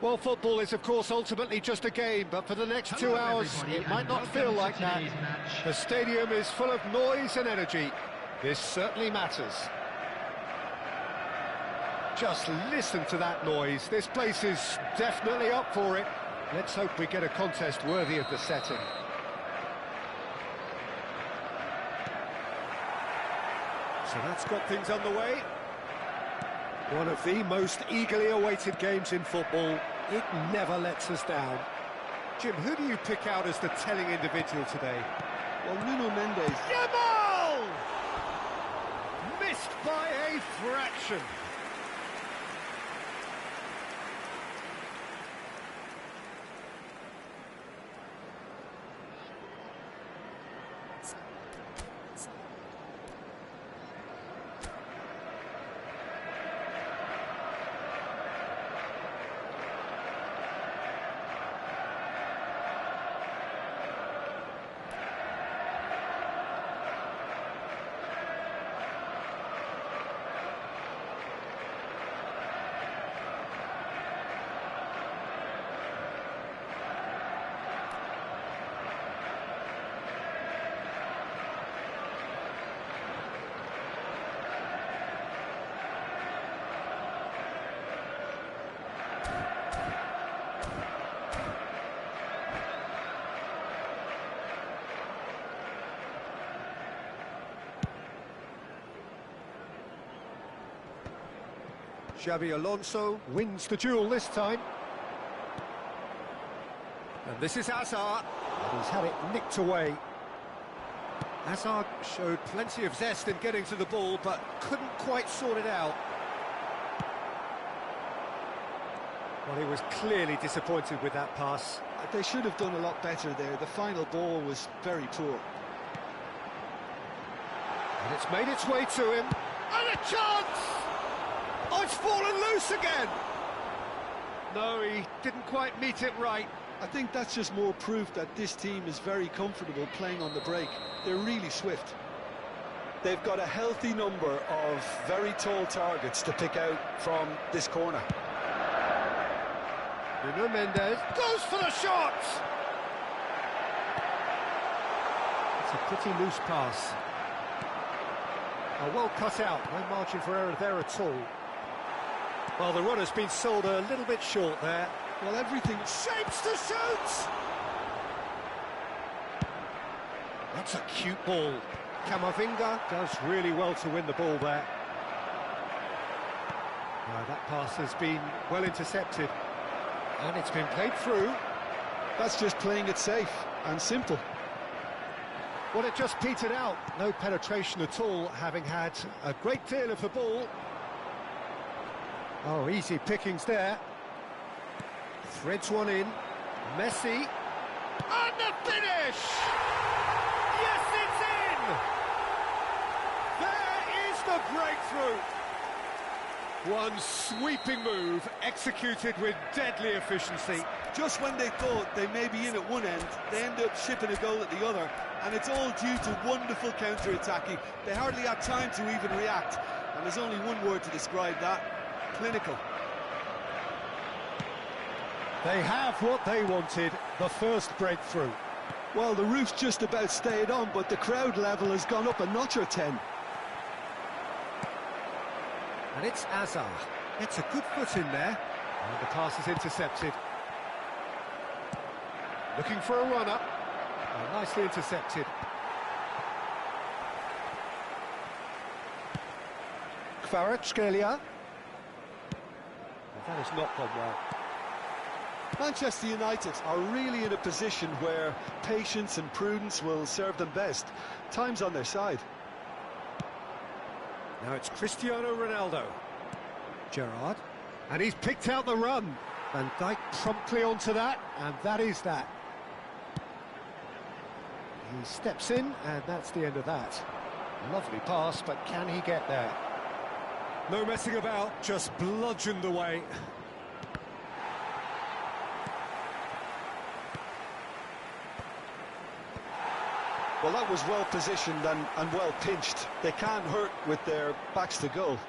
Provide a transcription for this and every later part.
Well, football is, of course, ultimately just a game, but for the next 2 hours, it might not feel like that. The stadium is full of noise and energy. This certainly matters. Just listen to that noise. This place is definitely up for it. Let's hope we get a contest worthy of the setting. So that's got things underway. One of the most eagerly awaited games in football. It never lets us down. Jim, who do you pick out as the telling individual today? Well, Nuno Mendes. Yamal! Missed by a fraction. Xabi Alonso wins the duel this time. And this is Hazard. He's had it nicked away. Hazard showed plenty of zest in getting to the ball, but couldn't quite sort it out. Well, he was clearly disappointed with that pass. They should have done a lot better there. The final ball was very poor. And it's made its way to him. And a chance! Oh, it's fallen loose again! No, he didn't quite meet it right. I think that's just more proof that this team is very comfortable playing on the break. They're really swift. They've got a healthy number of very tall targets to pick out from this corner. Nuno Mendes goes for the shot! It's a pretty loose pass. Well cut out, no margin for error there at all. Well, the runner's been sold a little bit short there. Well, everything shapes to shoot! That's a cute ball. Camavinga does really well to win the ball there. That pass has been well intercepted. And it's been played through. That's just playing it safe and simple. Well, it just petered out. No penetration at all, having had a great deal of the ball. Oh, easy pickings there. Threads one in. Messi. And the finish! Yes, it's in! There is the breakthrough! One sweeping move, executed with deadly efficiency. Just when they thought they may be in at one end, they end up shipping a goal at the other, and it's all due to wonderful counter-attacking. They hardly had time to even react, and there's only one word to describe that: clinical. They have what they wanted, the first breakthrough. Well, the roof's just about stayed on, but the crowd level has gone up a notch or 10. And it's Hazard. It's a good foot in there. And the pass is intercepted. Looking for a run-up. Oh, nicely intercepted. Kvaratskhelia. That has not gone well. Manchester United are really in a position where patience and prudence will serve them best. Time's on their side. Now it's Cristiano Ronaldo. Gerrard. And he's picked out the run. Van Dijk promptly onto that, and that is that. He steps in, and that's the end of that. Lovely pass, but can he get there? No messing about, just bludgeoned away. Well, that was well positioned and well pinched. They can't hurt with their backs to goal.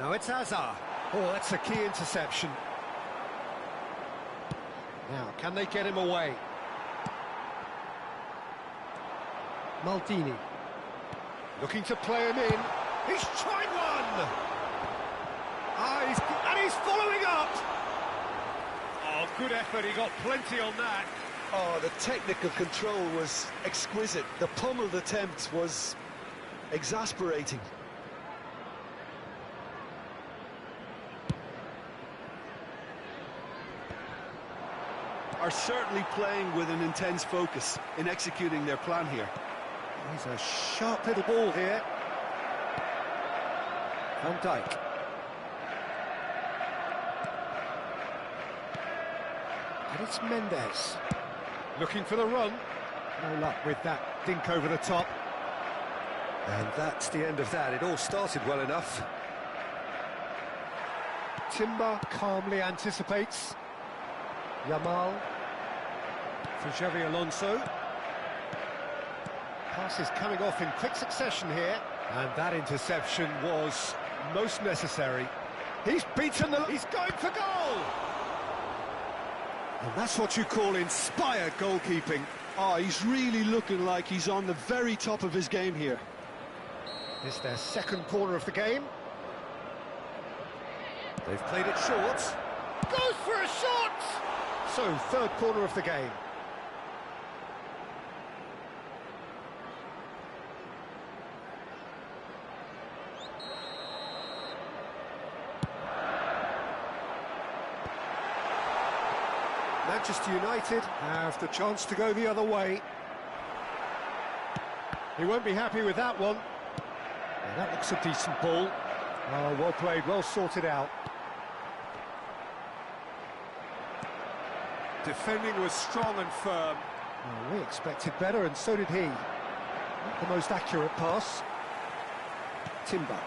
Now it's Hazard. Oh, that's a key interception. Now, can they get him away? Maldini. Looking to play him in. He's tried one! And he's following up! Oh, good effort, he got plenty on that. Oh, the technical control was exquisite. The pummeled attempt was exasperating. Are certainly playing with an intense focus in executing their plan here. He's a sharp little ball here. Van Dijk. And it's Mendes. Looking for the run. No luck with that dink over the top. And that's the end of that. It all started well enough. Timber calmly anticipates. Yamal for Xavi Alonso. Pass is coming off in quick succession here. And that interception was most necessary. He's beaten the... He's going for goal! And that's what you call inspired goalkeeping. Oh, he's really looking like he's on the very top of his game here. It's their second corner of the game. They've played it short. Goes for a shot! So, third corner of the game. Manchester United have the chance to go the other way. He won't be happy with that one. Yeah, that looks a decent ball. Oh, well played, well sorted out. Defending was strong and firm. Well, we expected better, and so did he. Not the most accurate pass. Timber.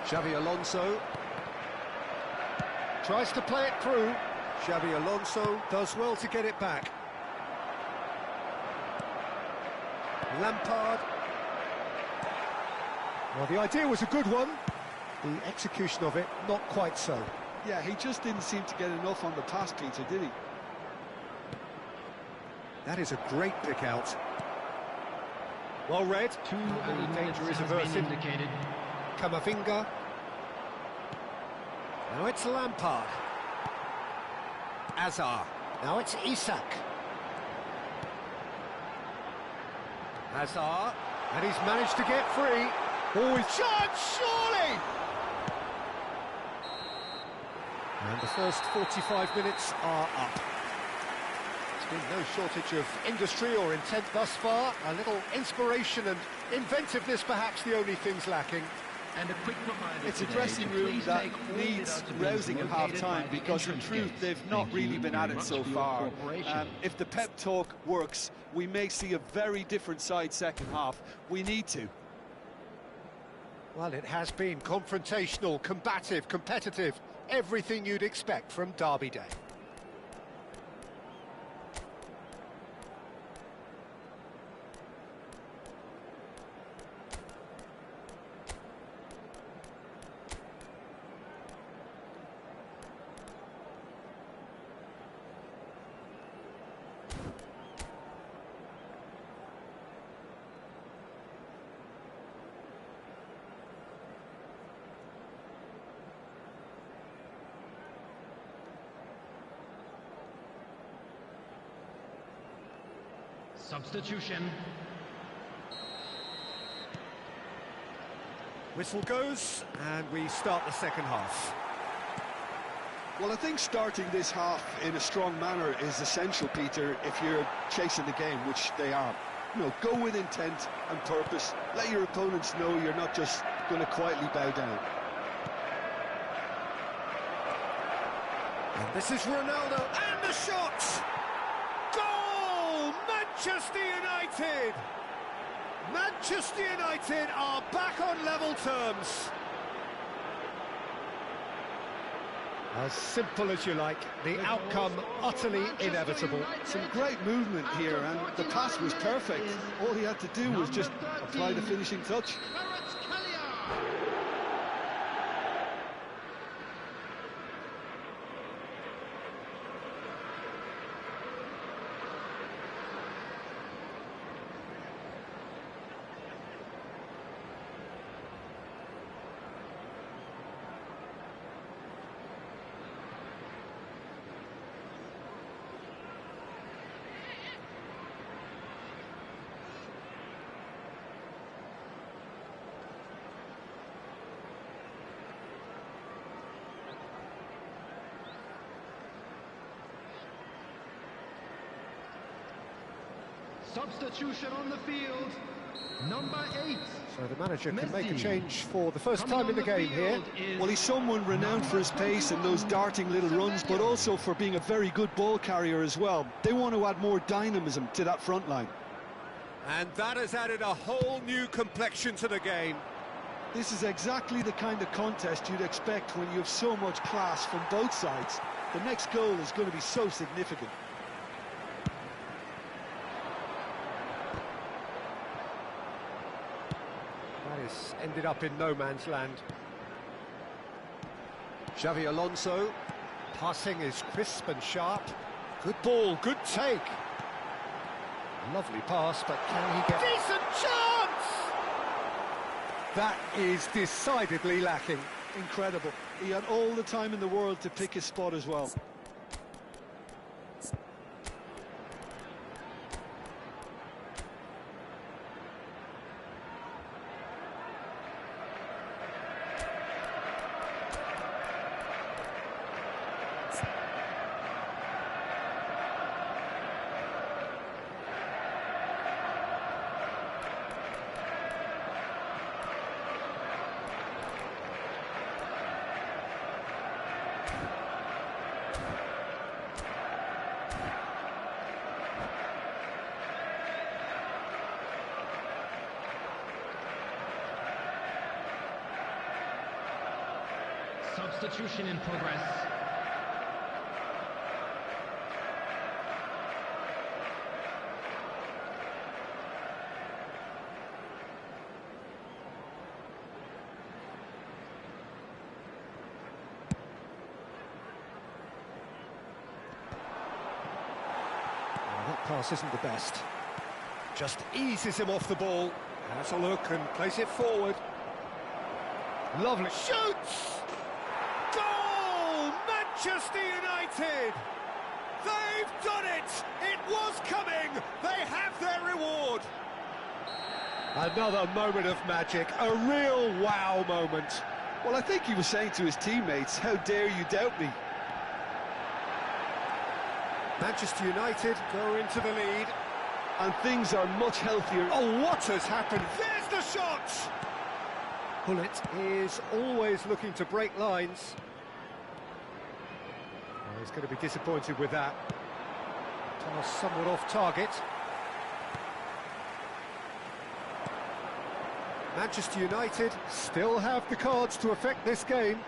Xavi Alonso. Tries to play it through. Xavi Alonso does well to get it back. Lampard. Well, the idea was a good one. The execution of it, not quite so. Yeah, he just didn't seem to get enough on the pass, Peter, did he? That is a great pick out. Well read. The danger is averted. Camavinga. Now it's Lampard. Azar. Now it's Isak. Azar. And he's managed to get free. Oh, he's chance, surely! And the first 45 minutes are up. There's been no shortage of industry or intent thus far. A little inspiration and inventiveness, perhaps the only things lacking. And a quick reminder, it's a dressing room that needs rousing at half-time, because in truth they've not really been at it so far. If the pep talk works, we may see a very different side second half. We need to. Well, it has been confrontational, combative, competitive, everything you'd expect from Derby Day. Substitution. Whistle goes, and we start the second half. Well, I think starting this half in a strong manner is essential, Peter, if you're chasing the game, which they are. You know, go with intent and purpose. Let your opponents know you're not just going to quietly bow down. And this is Ronaldo, and the shot! Goal! Manchester United! Manchester United are back on level terms. As simple as you like, the outcome utterly inevitable. Some great movement here, and the pass was perfect. All he had to do was just apply the finishing touch. Substitution on the field. Number 8. So the manager can make a Messi. change for the first Coming time on in the game here. field is Well, he's someone renowned for his pace and those darting little runs, but also for being a very good ball carrier as well. They want to add more dynamism to that front line. And that has added a whole new complexion to the game. This is exactly the kind of contest you'd expect when you have so much class from both sides. The next goal is going to be so significant. That has ended up in no man's land. Xavi Alonso, passing is crisp and sharp. Good ball, good take. Lovely pass, but can he get... Decent chance! That is decidedly lacking. Incredible. He had all the time in the world to pick his spot as well. Substitution in progress. That pass isn't the best. Just eases him off the ball. Has a look and plays it forward. Lovely. Shoots! Goal! Manchester United! They've done it! It was coming! They have their reward! Another moment of magic, a real wow moment. Well, I think he was saying to his teammates, how dare you doubt me? Manchester United go into the lead. And things are much healthier. Oh, what has happened? There's the shot! Bullet is always looking to break lines. Oh, he's going to be disappointed with that. Pass somewhat off target. Manchester United still have the cards to affect this game.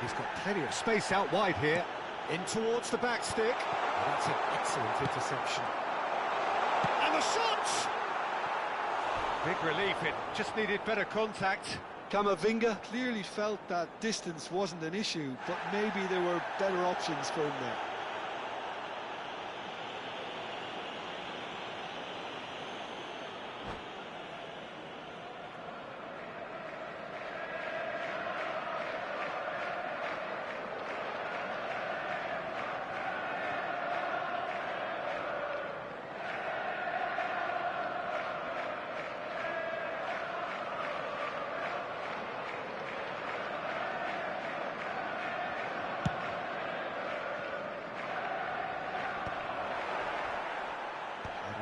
He's got plenty of space out wide here. In towards the back stick. Oh, that's an excellent interception. And the shot! Big relief, it just needed better contact. Camavinga clearly felt that distance wasn't an issue, but maybe there were better options for him there.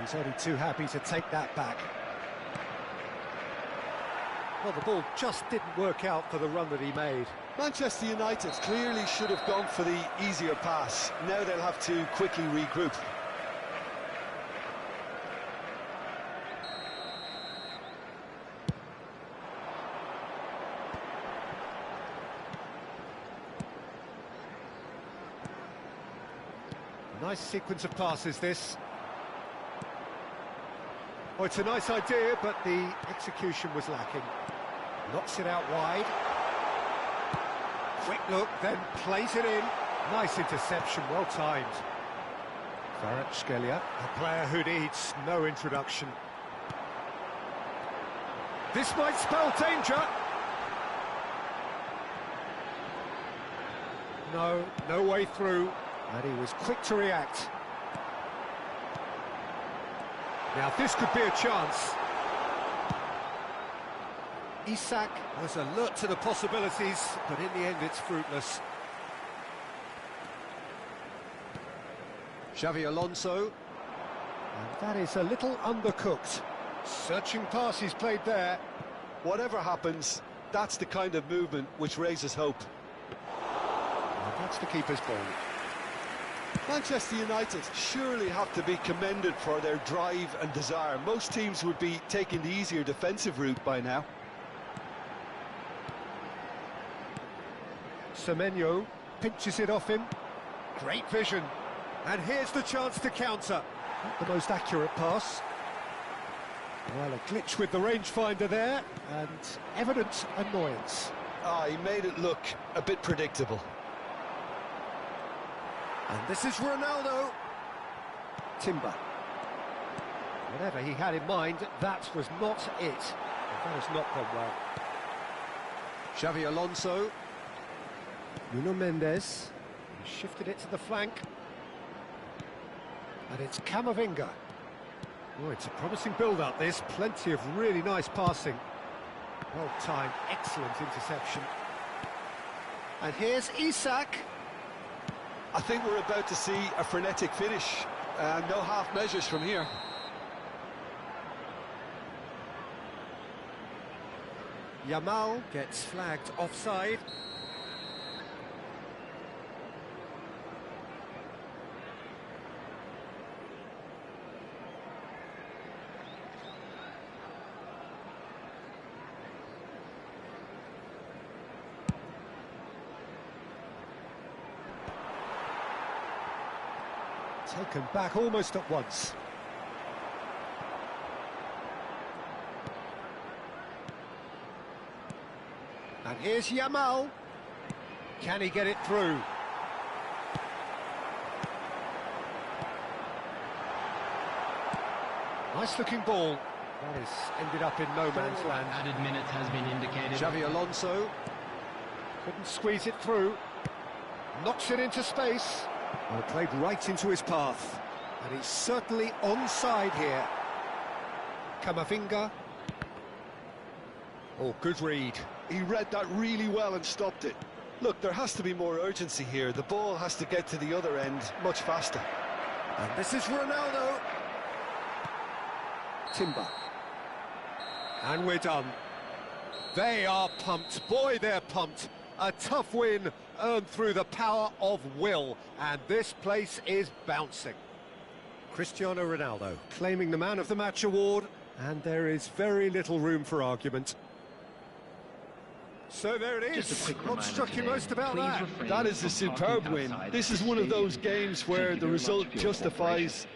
He's only too happy to take that back. Well, the ball just didn't work out for the run that he made. Manchester United clearly should have gone for the easier pass. Now they'll have to quickly regroup. Nice sequence of passes, this. Oh, it's a nice idea, but the execution was lacking. Knocks it out wide. Quick look, then plays it in. Nice interception, well timed. Kvaratskhelia, a player who needs no introduction. This might spell danger. No way through, and he was quick to react. Now this could be a chance. Isak was alert to the possibilities, but in the end it's fruitless. Xavi Alonso. And that is a little undercooked. Searching pass he's played there. Whatever happens, that's the kind of movement which raises hope. And that's the keeper's ball. Manchester United surely have to be commended for their drive and desire. Most teams would be taking the easier defensive route by now. Semenyo pinches it off him. Great vision. And here's the chance to counter. Not the most accurate pass. Well, a glitch with the rangefinder there, and evident annoyance. He made it look a bit predictable. And this is Ronaldo. Timber. Whatever he had in mind, that was not it. That has not gone well. Xavi Alonso. Nuno Mendes. He shifted it to the flank. And it's Camavinga. Oh, it's a promising build-up, this. Plenty of really nice passing. Well-timed, excellent interception. And here's Isak. I think we're about to see a frenetic finish. No half measures from here. Yamal gets flagged offside. Taken back almost at once. And here's Yamal. Can he get it through? Nice looking ball. That is ended up in no man's land. Added minute has been indicated. Xavi Alonso couldn't squeeze it through. Knocks it into space. Well, played right into his path. And he's certainly onside here. Camavinga. Oh, good read. He read that really well and stopped it. Look, there has to be more urgency here. The ball has to get to the other end much faster. And this is Ronaldo. Timber. And we're done. They are pumped. Boy, they're pumped. A tough win earned through the power of will, and this place is bouncing. Cristiano Ronaldo claiming the Man of the Match award, and there is very little room for argument. So there it is. What struck you most about that? That is a superb win. This is one of those games where the result justifies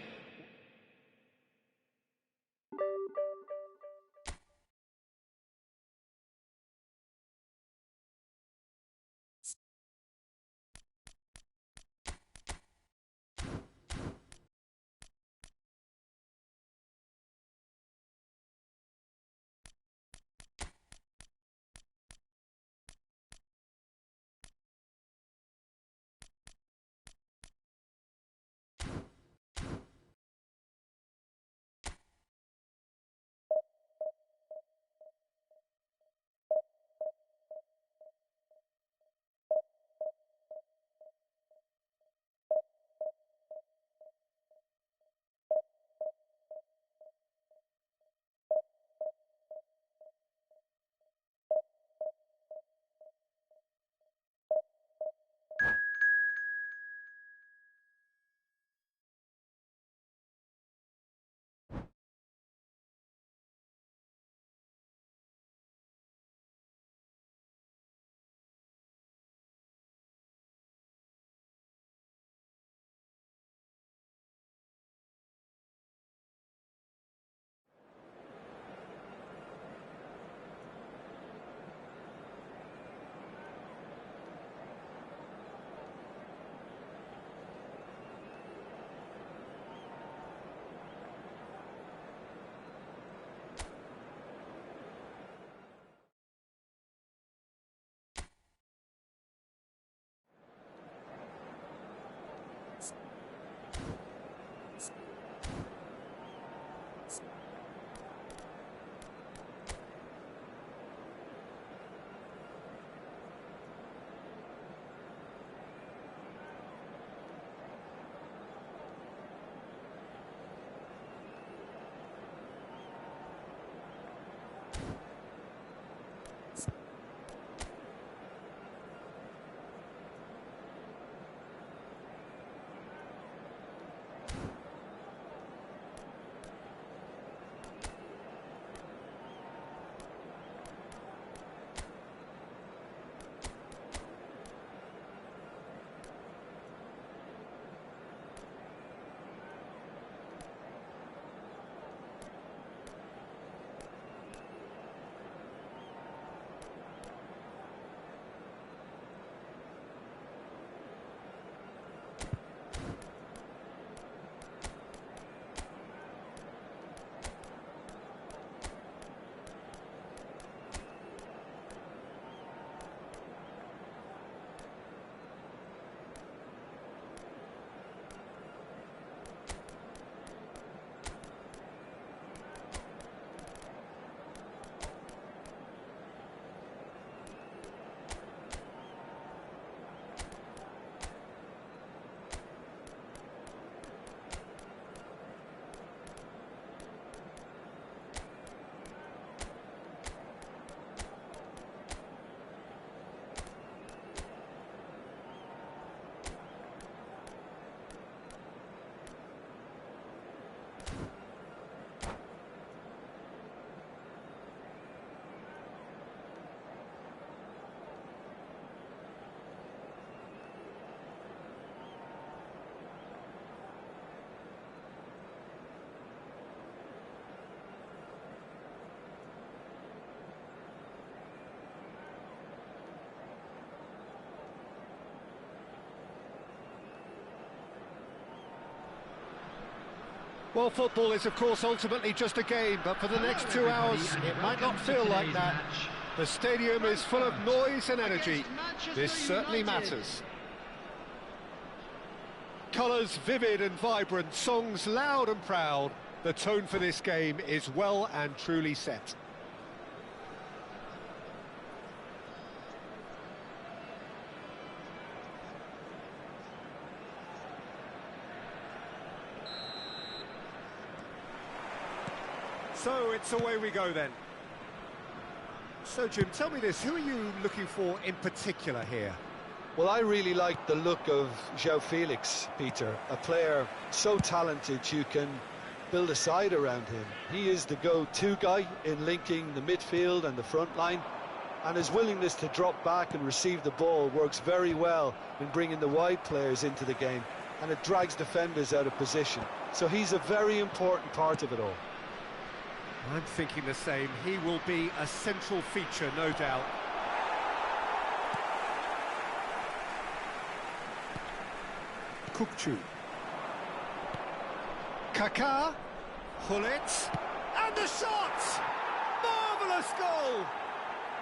Well, football is, of course, ultimately just a game, but for the next 2 hours, it might not feel like that. The stadium is full of noise and energy. This certainly matters. Colours vivid and vibrant, songs loud and proud. The tone for this game is well and truly set. So it's away we go then. So Jim, tell me this, who are you looking for in particular here? Well, I really like the look of João Felix, Peter. A player so talented you can build a side around him. He is the go-to guy in linking the midfield and the front line, and his willingness to drop back and receive the ball works very well in bringing the wide players into the game, and it drags defenders out of position. So he's a very important part of it all. I'm thinking the same. He will be a central feature, no doubt. Kukçu. Kaká. Hullet. And the shot! Marvellous goal!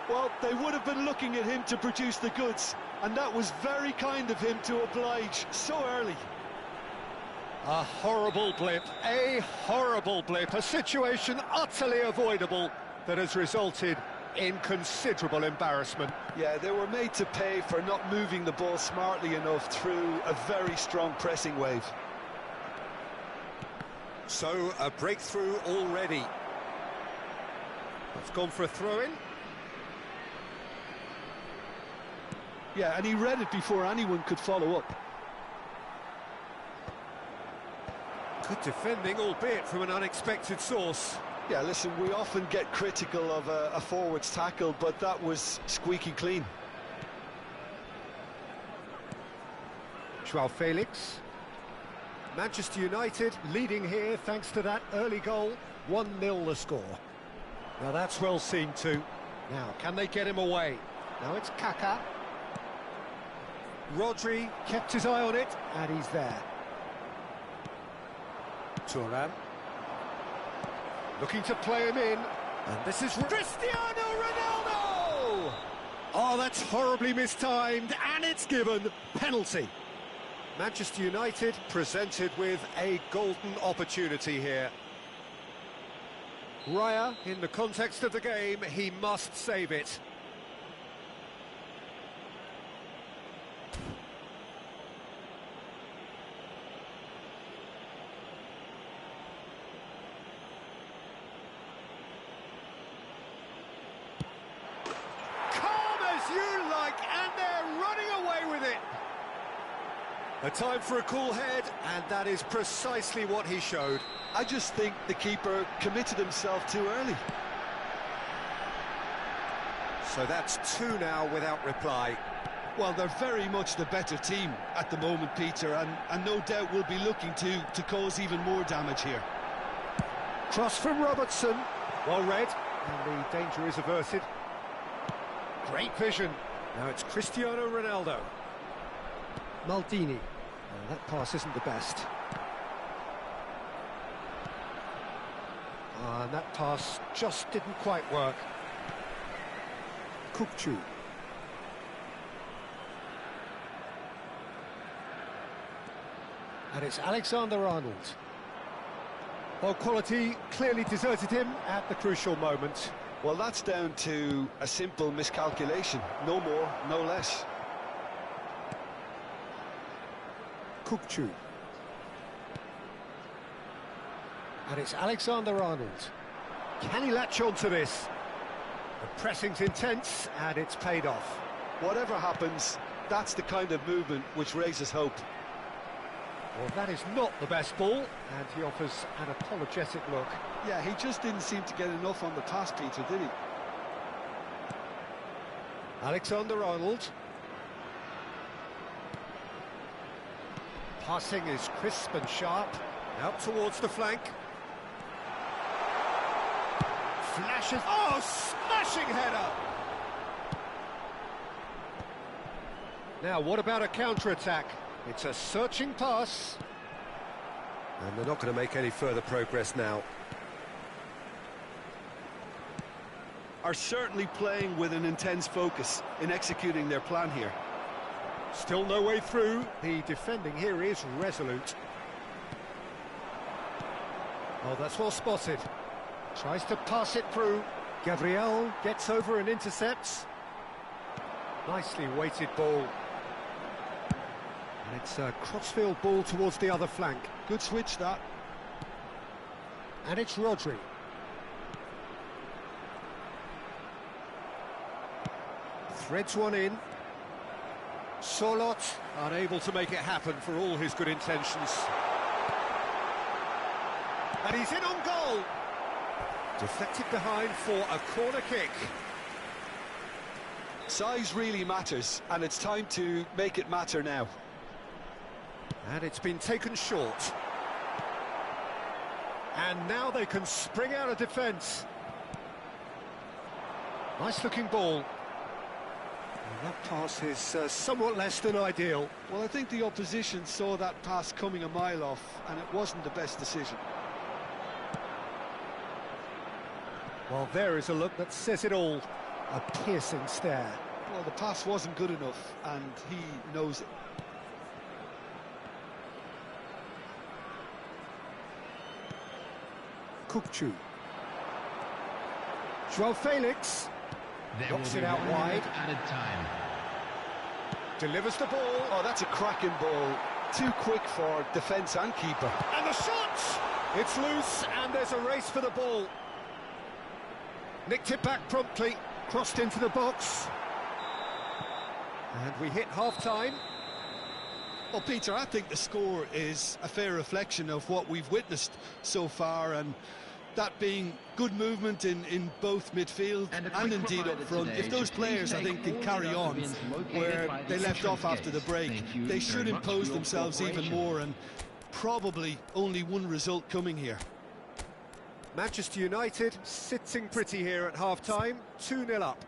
Well, they would have been looking at him to produce the goods, and that was very kind of him to oblige so early. A horrible blip, a situation utterly avoidable that has resulted in considerable embarrassment. Yeah, they were made to pay for not moving the ball smartly enough through a very strong pressing wave. So, a breakthrough already. It's gone for a throw-in. Yeah, and he read it before anyone could follow up. Good defending, albeit from an unexpected source. Yeah, listen, we often get critical of a forward's tackle, but that was squeaky clean. João Felix. Manchester United leading here thanks to that early goal. 1-0 the score. Now that's well seen too. Now, can they get him away? Now it's Kaká. Rodri kept his eye on it, and he's there. Thuram. Looking to play him in. And this is Cristiano Ronaldo! Oh, that's horribly mistimed, and it's given. Penalty. Manchester United presented with a golden opportunity here. Raya, in the context of the game, he must save it. And they're running away with it. A time for a cool head, and that is precisely what he showed. I just think the keeper committed himself too early. So that's 2 now without reply. Well, they're very much the better team at the moment, Peter, and no doubt will be looking to cause even more damage here. Cross from Robertson. Well read, and the danger is averted. Great vision. Now it's Cristiano Ronaldo. Maldini. Oh, that pass isn't the best. And that pass just didn't quite work. Kukçu. And it's Alexander-Arnold. Well, quality clearly deserted him at the crucial moment. Well, that's down to a simple miscalculation. No more, no less. Kukçu. And it's Alexander-Arnold. Can he latch on to this? The pressing's intense, and it's paid off. Whatever happens, that's the kind of movement which raises hope. Well, that is not the best ball, and he offers an apologetic look. Yeah, he just didn't seem to get enough on the pass, Peter, did he? Alexander-Arnold. Passing is crisp and sharp. Out towards the flank. Flashes. Oh, smashing header! Now, what about a counter-attack? It's a searching pass. And they're not going to make any further progress now. Are certainly playing with an intense focus in executing their plan here. Still no way through. The defending here is resolute. Oh, that's well spotted. Tries to pass it through. Gabriel gets over and intercepts. Nicely weighted ball. And it's a crossfield ball towards the other flank. Good switch, that. And it's Rodri. Threads one in. Sorloth unable to make it happen for all his good intentions. And he's in on goal. Deflected behind for a corner kick. Size really matters, and it's time to make it matter now. And it's been taken short. And now they can spring out of defence. Nice looking ball. And that pass is somewhat less than ideal. Well, I think the opposition saw that pass coming a mile off, and it wasn't the best decision. Well, there is a look that says it all. A piercing stare. Well, the pass wasn't good enough, and he knows it. Kukcu. Joao Felix. Knocks it out wide. Added time. Delivers the ball. Oh, that's a cracking ball. Too quick for defence and keeper. And the shot! It's loose, and there's a race for the ball. Nicked it back promptly. Crossed into the box. And we hit half-time. Well, Peter, I think the score is a fair reflection of what we've witnessed so far, and that being good movement in both midfield and indeed up front. If those players, I think, can carry on where they left off after the break, they should impose themselves even more, and probably only one result coming here. Manchester United sitting pretty here at half-time, 2-0 up.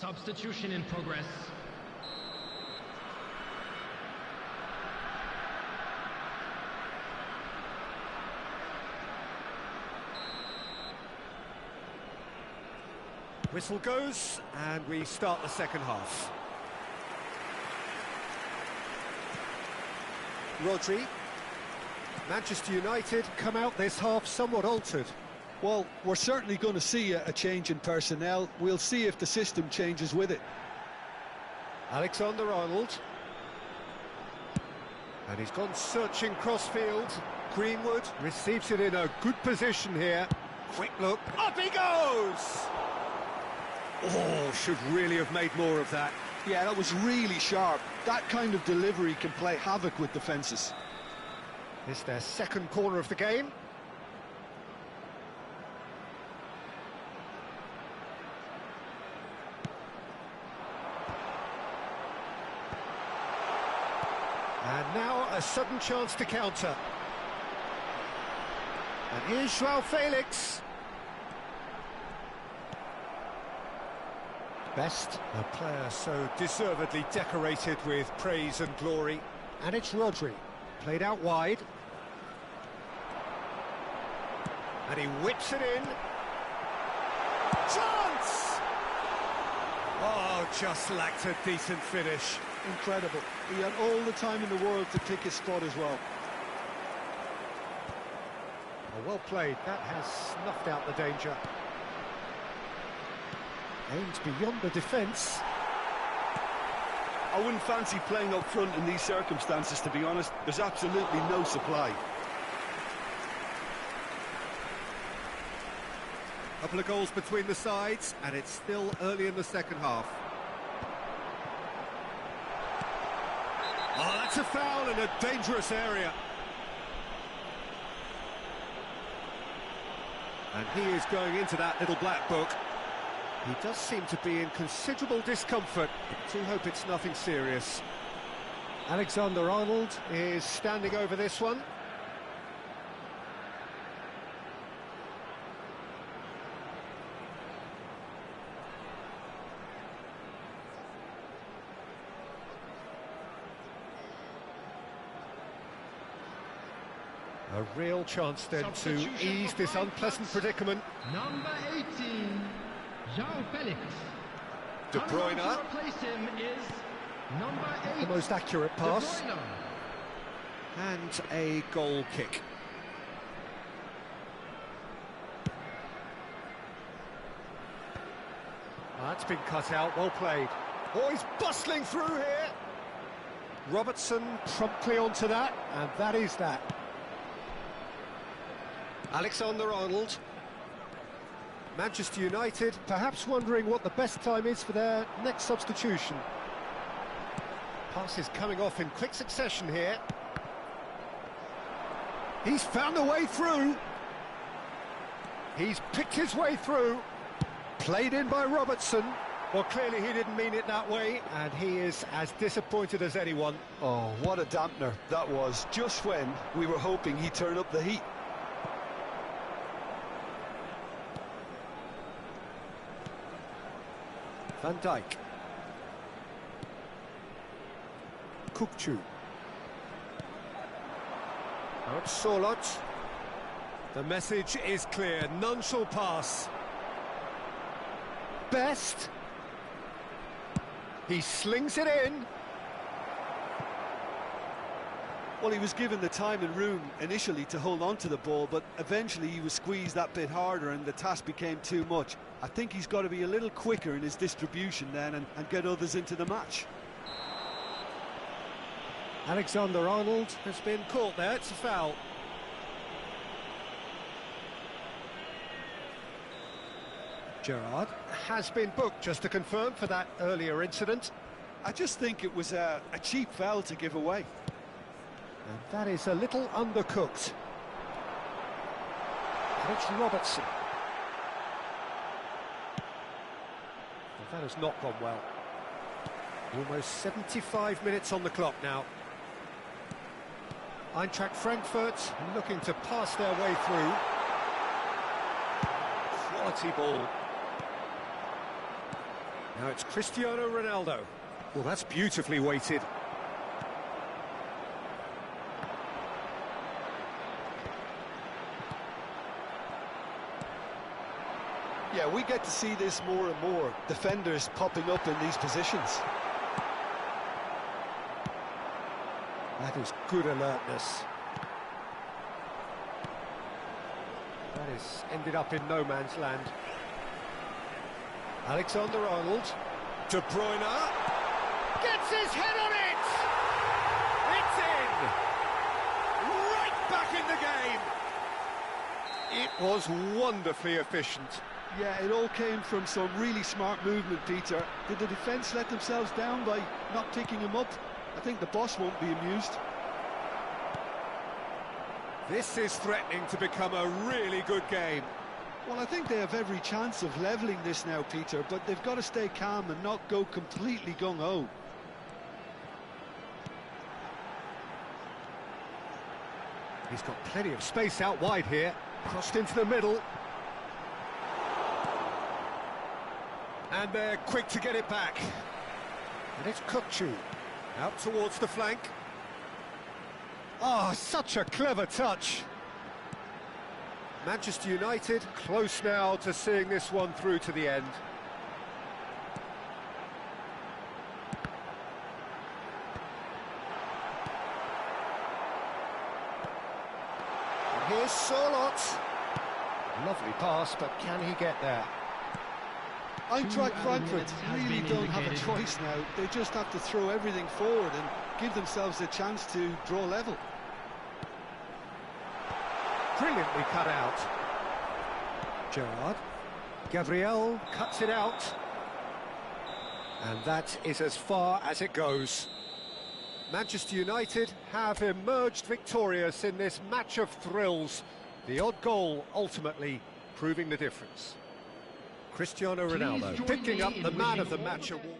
Substitution in progress. Whistle goes, and we start the second half. Rodri. Manchester United come out this half somewhat altered. Well, we're certainly going to see a change in personnel. We'll see if the system changes with it. Alexander-Arnold. And he's gone searching crossfield. Greenwood receives it in a good position here. Quick look. Up he goes! Oh, should really have made more of that. Yeah, that was really sharp. That kind of delivery can play havoc with defences. It's their second corner of the game. And now a sudden chance to counter. And here's Joao Felix. Best, a player so deservedly decorated with praise and glory. And it's Rodri, played out wide. And he whips it in. Chance! Oh, just lacked a decent finish. Incredible. He had all the time in the world to pick his spot as well. Oh, well played. That has snuffed out the danger. Aimed beyond the defence. I wouldn't fancy playing up front in these circumstances, to be honest. There's absolutely no supply. Couple of goals between the sides, and it's still early in the second half. Oh, that's a foul in a dangerous area. And he is going into that little black book. He does seem to be in considerable discomfort. I do hope it's nothing serious. Alexander-Arnold is standing over this one. A real chance then to ease this unpleasant predicament. Number 18, João Felix. De Bruyne. To replace him is number 8. The most accurate pass. De Bruyne. And a goal kick. That's been cut out, well played. Oh, he's bustling through here. Robertson promptly onto that, and that is that. Alexander-Arnold. Manchester United perhaps wondering what the best time is for their next substitution. Passes coming off in quick succession here. He's found a way through. He's picked his way through. Played in by Robertson. Well, clearly he didn't mean it that way, and he is as disappointed as anyone. Oh, what a dampener that was, just when we were hoping he'd turn up the heat. Van Dijk. Kukçu. Now it's Sorloth. The message is clear, none shall pass. Best. He slings it in. Well, he was given the time and room initially to hold on to the ball, but eventually he was squeezed that bit harder and the task became too much. I think he's got to be a little quicker in his distribution then and get others into the match. Alexander-Arnold has been caught there, it's a foul. Gerrard has been booked, just to confirm, for that earlier incident. I just think it was a cheap foul to give away. And that is a little undercooked. And it's Robertson. Well, that has not gone well. Almost 75 minutes on the clock now. Eintracht Frankfurt looking to pass their way through. Quality ball. Now it's Cristiano Ronaldo. Well, that's beautifully weighted. Yeah, we get to see this more and more. Defenders popping up in these positions. That is good alertness. That has ended up in no man's land. Alexander-Arnold. De Bruyne. Gets his head on it! It's in! Right back in the game! It was wonderfully efficient. Yeah, it all came from some really smart movement, Peter. Did the defence let themselves down by not picking him up? I think the boss won't be amused. This is threatening to become a really good game. Well, I think they have every chance of levelling this now, Peter, but they've got to stay calm and not go completely gung-ho. He's got plenty of space out wide here. Crossed into the middle. And they're quick to get it back. And it's Kukçu. Out towards the flank. Oh, such a clever touch. Manchester United close now to seeing this one through to the end. And here's Sorloth. Lovely pass, but can he get there? Eintracht Frankfurt really don't have a choice now. They just have to throw everything forward and give themselves a chance to draw level. Brilliantly cut out. Gerrard. Gabriel cuts it out. And that is as far as it goes. Manchester United have emerged victorious in this match of thrills. The odd goal ultimately proving the difference. Cristiano Ronaldo picking up the man of the match award.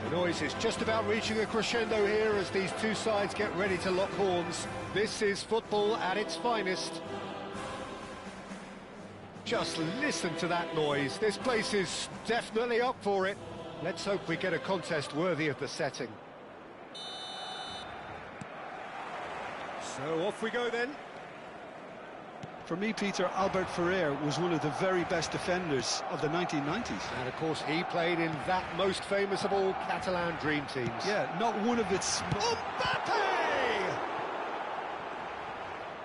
The noise is just about reaching a crescendo here as these two sides get ready to lock horns. This is football at its finest. Just listen to that noise. This place is definitely up for it. Let's hope we get a contest worthy of the setting. So off we go then. For me, Peter, Albert Ferrer was one of the very best defenders of the 1990s. And of course, he played in that most famous of all Catalan dream teams. Yeah, not one of its... Mbappe!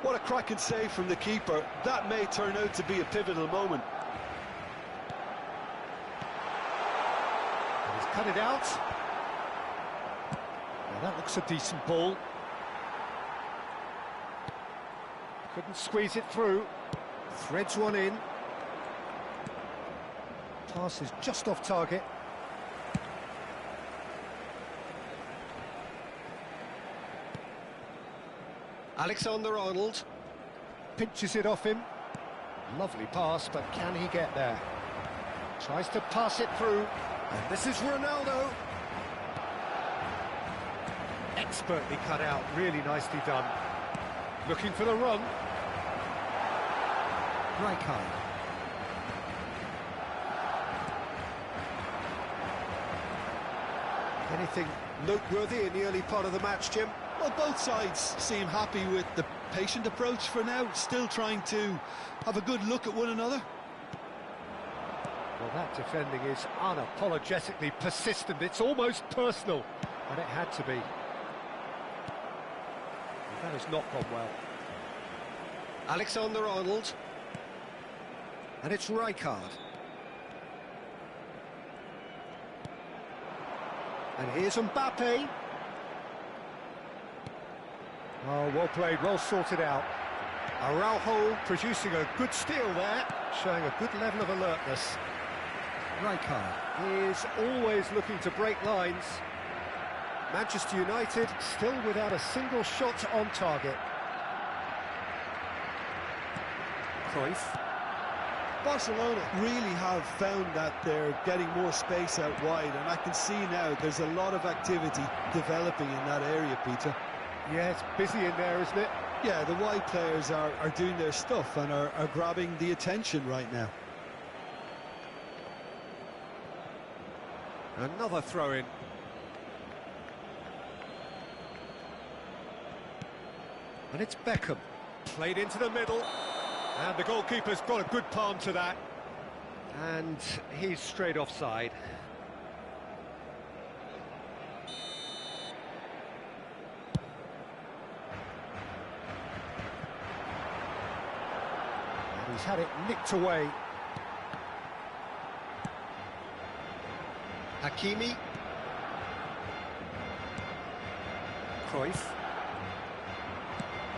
What a cracking save from the keeper. That may turn out to be a pivotal moment. And he's cut it out. Well, that looks a decent ball. Couldn't squeeze it through. Threads one in. Pass is just off target. Alexander-Arnold pinches it off him. Lovely pass, but can he get there? Tries to pass it through. And this is Ronaldo. Expertly cut out, really nicely done. Looking for the run. Rijkaard. Anything noteworthy in the early part of the match, Jim? Well, both sides seem happy with the patient approach for now, still trying to have a good look at one another. Well, that defending is unapologetically persistent. It's almost personal, and it had to be. That has not gone well. Alexander-Arnold. And it's Rijkaard. And here's Mbappe. Oh, well played, well sorted out. Araujo producing a good steal there, showing a good level of alertness. Rijkaard is always looking to break lines. Manchester United still without a single shot on target. Cruyff. Barcelona really have found that they're getting more space out wide, and I can see now there's a lot of activity developing in that area, Peter. Yeah, it's busy in there, isn't it? Yeah, the wide players are doing their stuff and are grabbing the attention right now. Another throw-in. And it's Beckham. Played into the middle. And the goalkeeper's got a good palm to that. And he's straight offside. And he's had it nicked away. Hakimi. Cruyff.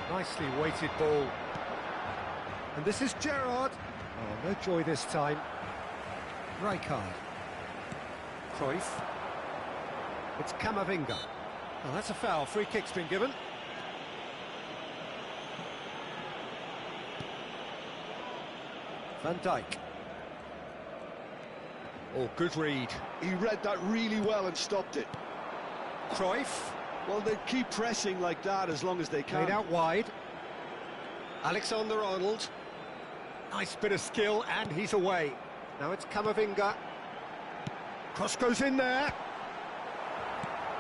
Nicely weighted ball. And this is Gerrard. Oh, no joy this time. Rijkaard. Cruyff. It's Camavinga. Oh, that's a foul. Free kick's been given. Van Dijk. Oh, good read. He read that really well and stopped it. Cruyff. Well, they keep pressing like that as long as they can. Played out wide. Alexander-Arnold. Nice bit of skill, and he's away. Now it's Camavinga. Cross goes in there.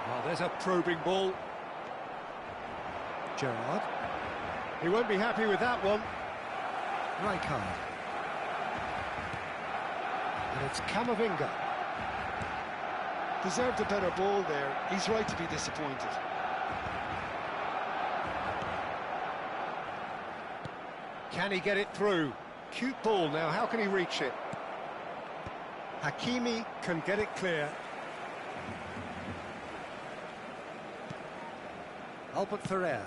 Oh, there's a probing ball. Gerrard. He won't be happy with that one. Rijkaard. And it's Camavinga. Deserved a better ball there. He's right to be disappointed. Can he get it through? Cute ball now, how can he reach it? Hakimi can get it clear. Albert Ferrer.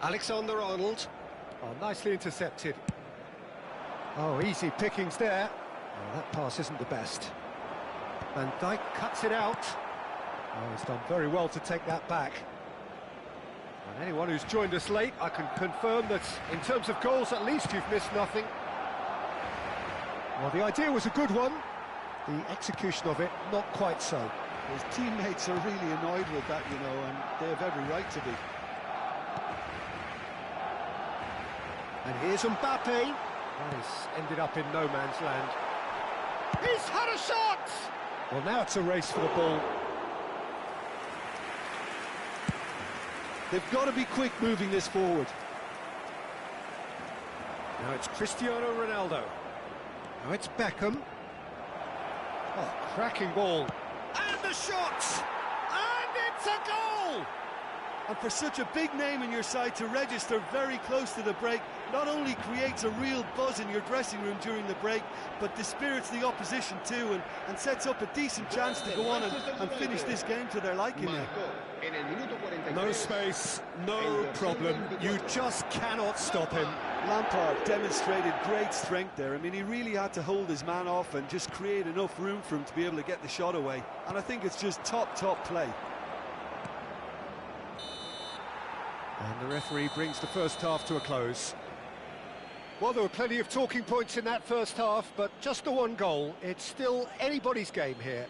Alexander-Arnold. Oh, nicely intercepted. Oh, easy pickings there. Oh, that pass isn't the best. Van Dijk cuts it out. Oh, he's done very well to take that back. And anyone who's joined us late, I can confirm that in terms of goals, at least you've missed nothing. Well, the idea was a good one. The execution of it, not quite so. His teammates are really annoyed with that, you know, and they have every right to be. And here's Mbappe. Oh, he's ended up in no man's land. He's had a shot! Well, now it's a race for the ball. They've got to be quick moving this forward. Now it's Cristiano Ronaldo. Now it's Beckham. Oh, cracking ball. And the shot! And it's a goal! And for such a big name in your side to register very close to the break, not only creates a real buzz in your dressing room during the break, but dispirits the opposition too, and sets up a decent chance to go on and finish this game to their liking now. No space, no problem, you just cannot stop him. Lampard demonstrated great strength there. I mean, he really had to hold his man off and just create enough room for him to be able to get the shot away. And I think it's just top play. And the referee brings the first half to a close. Well, there were plenty of talking points in that first half, but just the one goal. It's still anybody's game here.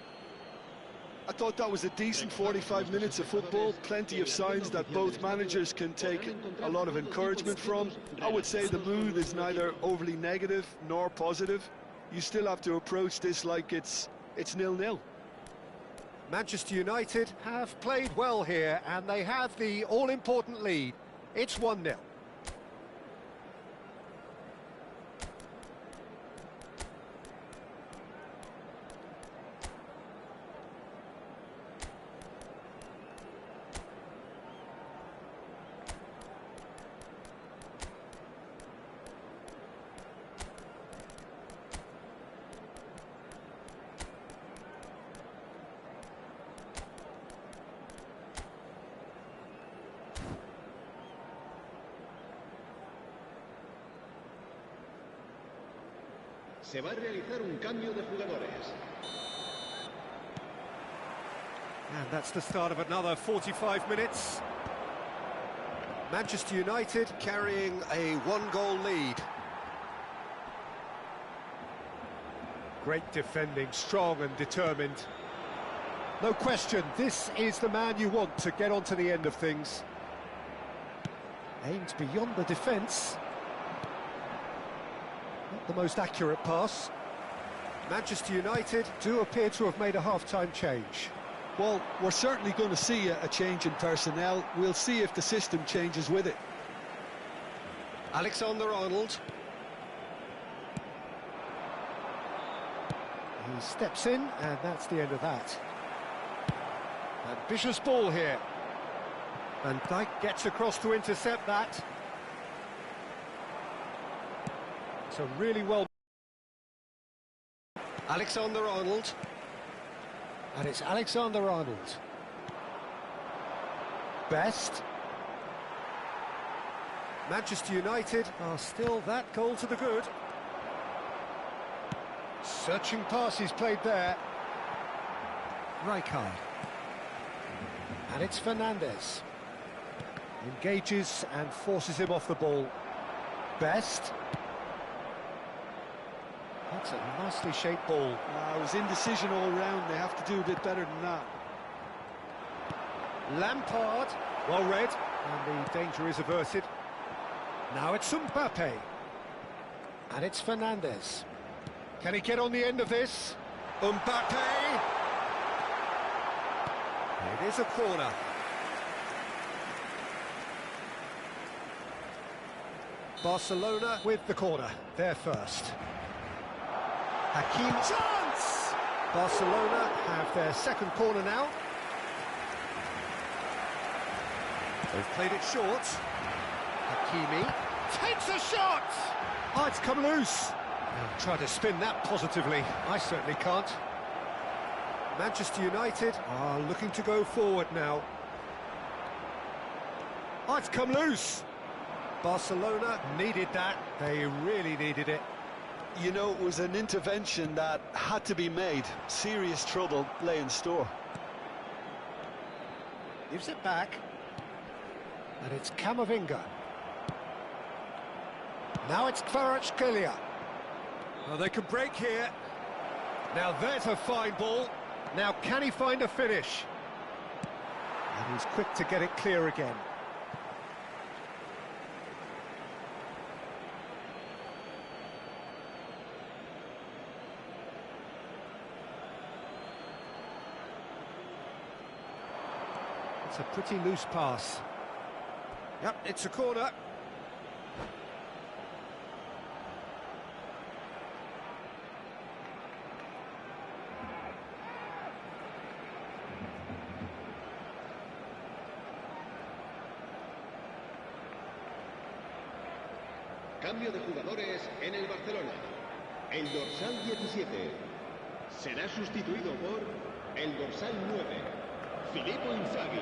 I thought that was a decent 45 minutes of football. Plenty of signs that both managers can take a lot of encouragement from. I would say the mood is neither overly negative nor positive. You still have to approach this like it's 0-0. Manchester United have played well here, and they have the all-important lead. It's 1-0. Se va a realizar un cambio de jugadores. And that's the start of another 45 minutes. Manchester United carrying a one-goal lead. Great defending, strong and determined. No question, this is the man you want to get onto the end of things. Aims beyond the defence. Not the most accurate pass. Manchester United do appear to have made a half-time change. Well, we're certainly going to see a change in personnel. We'll see if the system changes with it. Alexander-Arnold. He steps in, and that's the end of that. Ambitious ball here. Van Dijk gets across to intercept that. So really well. Alexander-Arnold. And it's Alexander-Arnold. Best. Manchester United are still that goal to the good. Searching pass is played there. Rijkaard. And it's Fernandes. Engages and forces him off the ball. Best. That's a nicely shaped ball. It was indecision all round. They have to do a bit better than that. Lampard, well read, and the danger is averted. Now it's Mbappe. And it's Fernandes. Can he get on the end of this? Mbappe! It is a corner. Barcelona with the corner. They're first. Hakim, chance! Barcelona have their second corner now. They've played it short. Hakimi takes a shot! Oh, it's come loose. I'll try to spin that positively. I certainly can't. Manchester United are looking to go forward now. Oh, it's come loose. Barcelona needed that. They really needed it. You know, it was an intervention that had to be made. Serious trouble lay in store. Gives it back. And it's Camavinga. Now it's Kvaratskhelia. Oh, they can break here. Now there's a fine ball. Now can he find a finish? And he's quick to get it clear again. It's a pretty loose pass. Yep, it's a corner. Cambio de jugadores en el Barcelona. El dorsal 17 será sustituido por el dorsal 9, Filippo Inzaghi.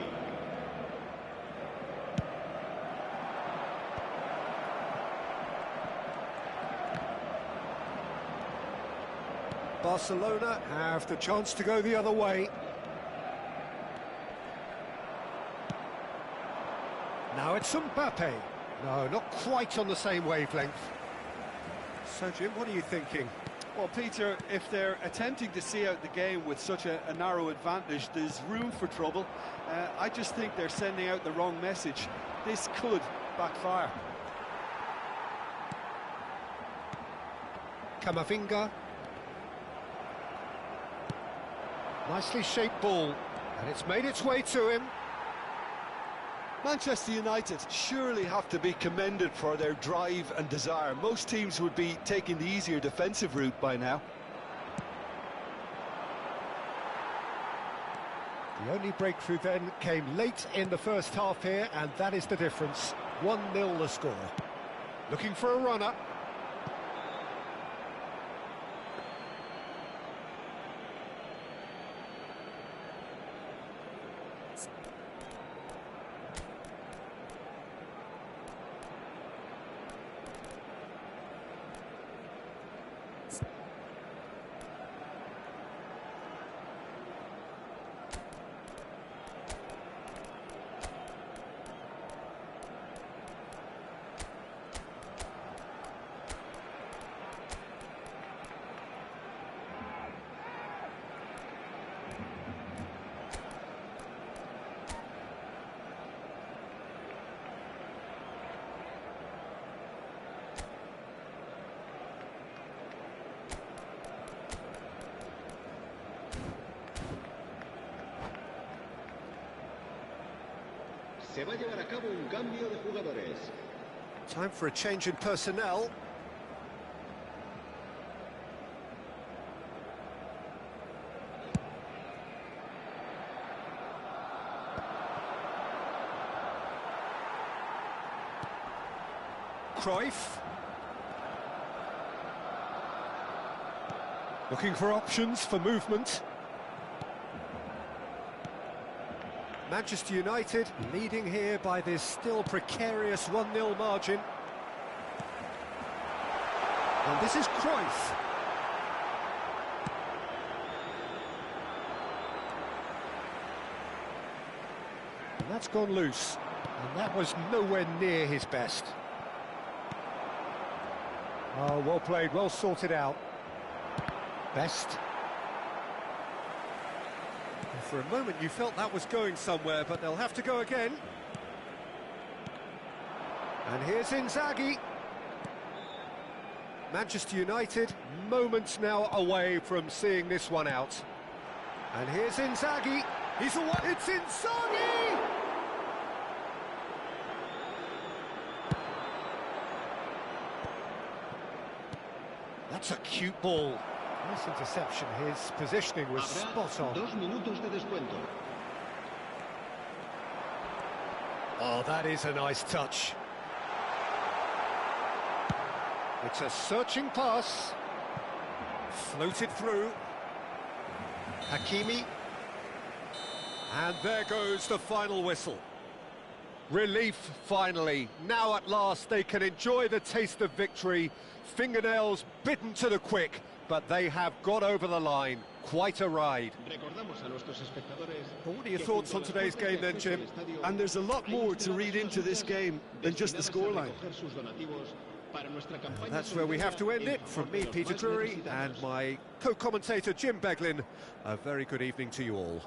Barcelona have the chance to go the other way. Now it's Mbappe. No, not quite on the same wavelength. So, Jim, what are you thinking? Well, Peter, if they're attempting to see out the game with such a narrow advantage, there's room for trouble. I just think they're sending out the wrong message. This could backfire. Camavinga. Nicely shaped ball, and it's made its way to him. Manchester United surely have to be commended for their drive and desire. Most teams would be taking the easier defensive route by now. The only breakthrough then came late in the first half here, and that is the difference. 1-0 the score. Looking for a runner. Se va a llevar a cabo un cambio de jugadores. Time for a change in personnel. Cruyff. Looking for options for movement. Manchester United leading here by this still precarious 1-0 margin. And this is Cruyff. And that's gone loose. And that was nowhere near his best. Oh, well played, well sorted out. Best. For a moment you felt that was going somewhere, but they'll have to go again. And here's Inzaghi. Manchester United moments now away from seeing this one out. And here's Inzaghi. He's away. It's Inzaghi! That's a cute ball. Nice interception, his positioning was spot on. 2 minutos de descuento. Oh, that is a nice touch. It's a searching pass. Floated through. Hakimi. And there goes the final whistle. Relief, finally. Now at last they can enjoy the taste of victory. Fingernails bitten to the quick. But they have got over the line. Quite a ride. But what are your thoughts on today's game then, Jim? And there's a lot more to read into this game than just the scoreline. And that's where we have to end it. From me, Peter Drury, and my co-commentator, Jim Beglin, a very good evening to you all.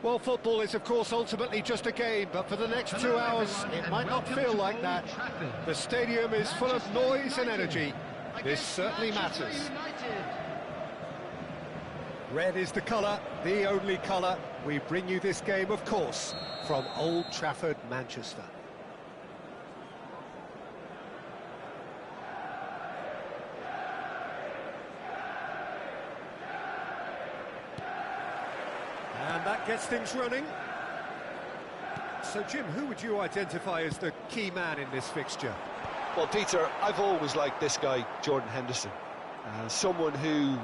Well, football is, of course, ultimately just a game, but for the next 2 hours, it might not feel like that. The stadium is full of noise and energy. This certainly matters. Red is the colour, the only colour. We bring you this game, of course, from Old Trafford, Manchester. And that gets things running. So, Jim, who would you identify as the key man in this fixture? Well, Peter, I've always liked this guy, Jordan Henderson. Someone who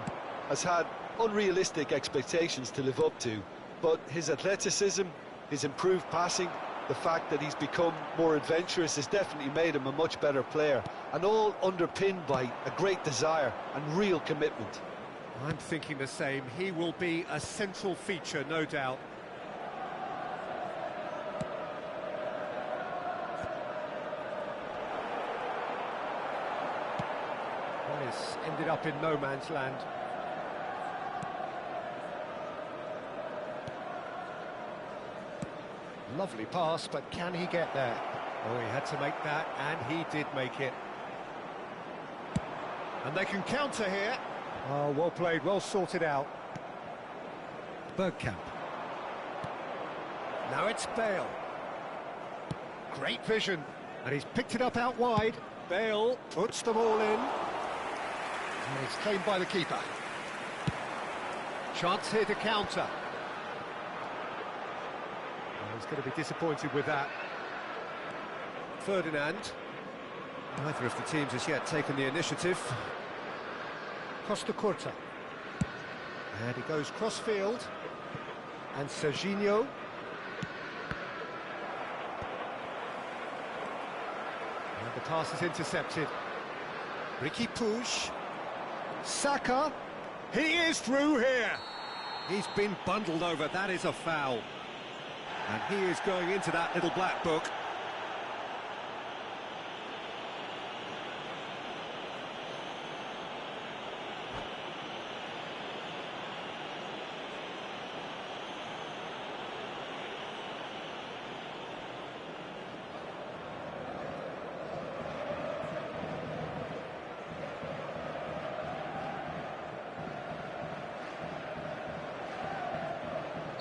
has had unrealistic expectations to live up to, but his athleticism, his improved passing, the fact that he's become more adventurous has definitely made him a much better player, and all underpinned by a great desire and real commitment. I'm thinking the same. He will be a central feature, no doubt. Well, it's ended up in no man's land. Lovely pass, but can he get there? Oh, he had to make that, and he did make it. And they can counter here. Oh, well played, well sorted out. Bergkamp. Now it's Bale. Great vision, and he's picked it up out wide. Bale puts them all in. And it's claimed by the keeper. Chance here to counter. He's going to be disappointed with that. Ferdinand. Neither of the teams has yet taken the initiative. Costa Curta. And he goes cross-field. And Serginho. And the pass is intercepted. Riqui Puig. Saka. He is through here. He's been bundled over. That is a foul. And he is going into that little black book.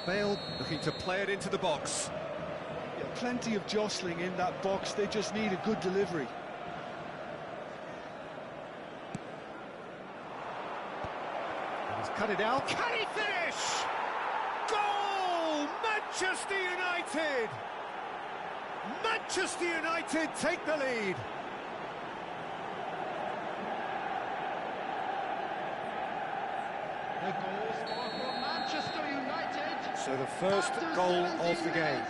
Bale looking to play it into the box. Yeah, plenty of jostling in that box, they just need a good delivery. And he's cut it out. Can he finish? Goal! Manchester United! Manchester United take the lead. The goal scored for Manchester United. So the first goal of the game.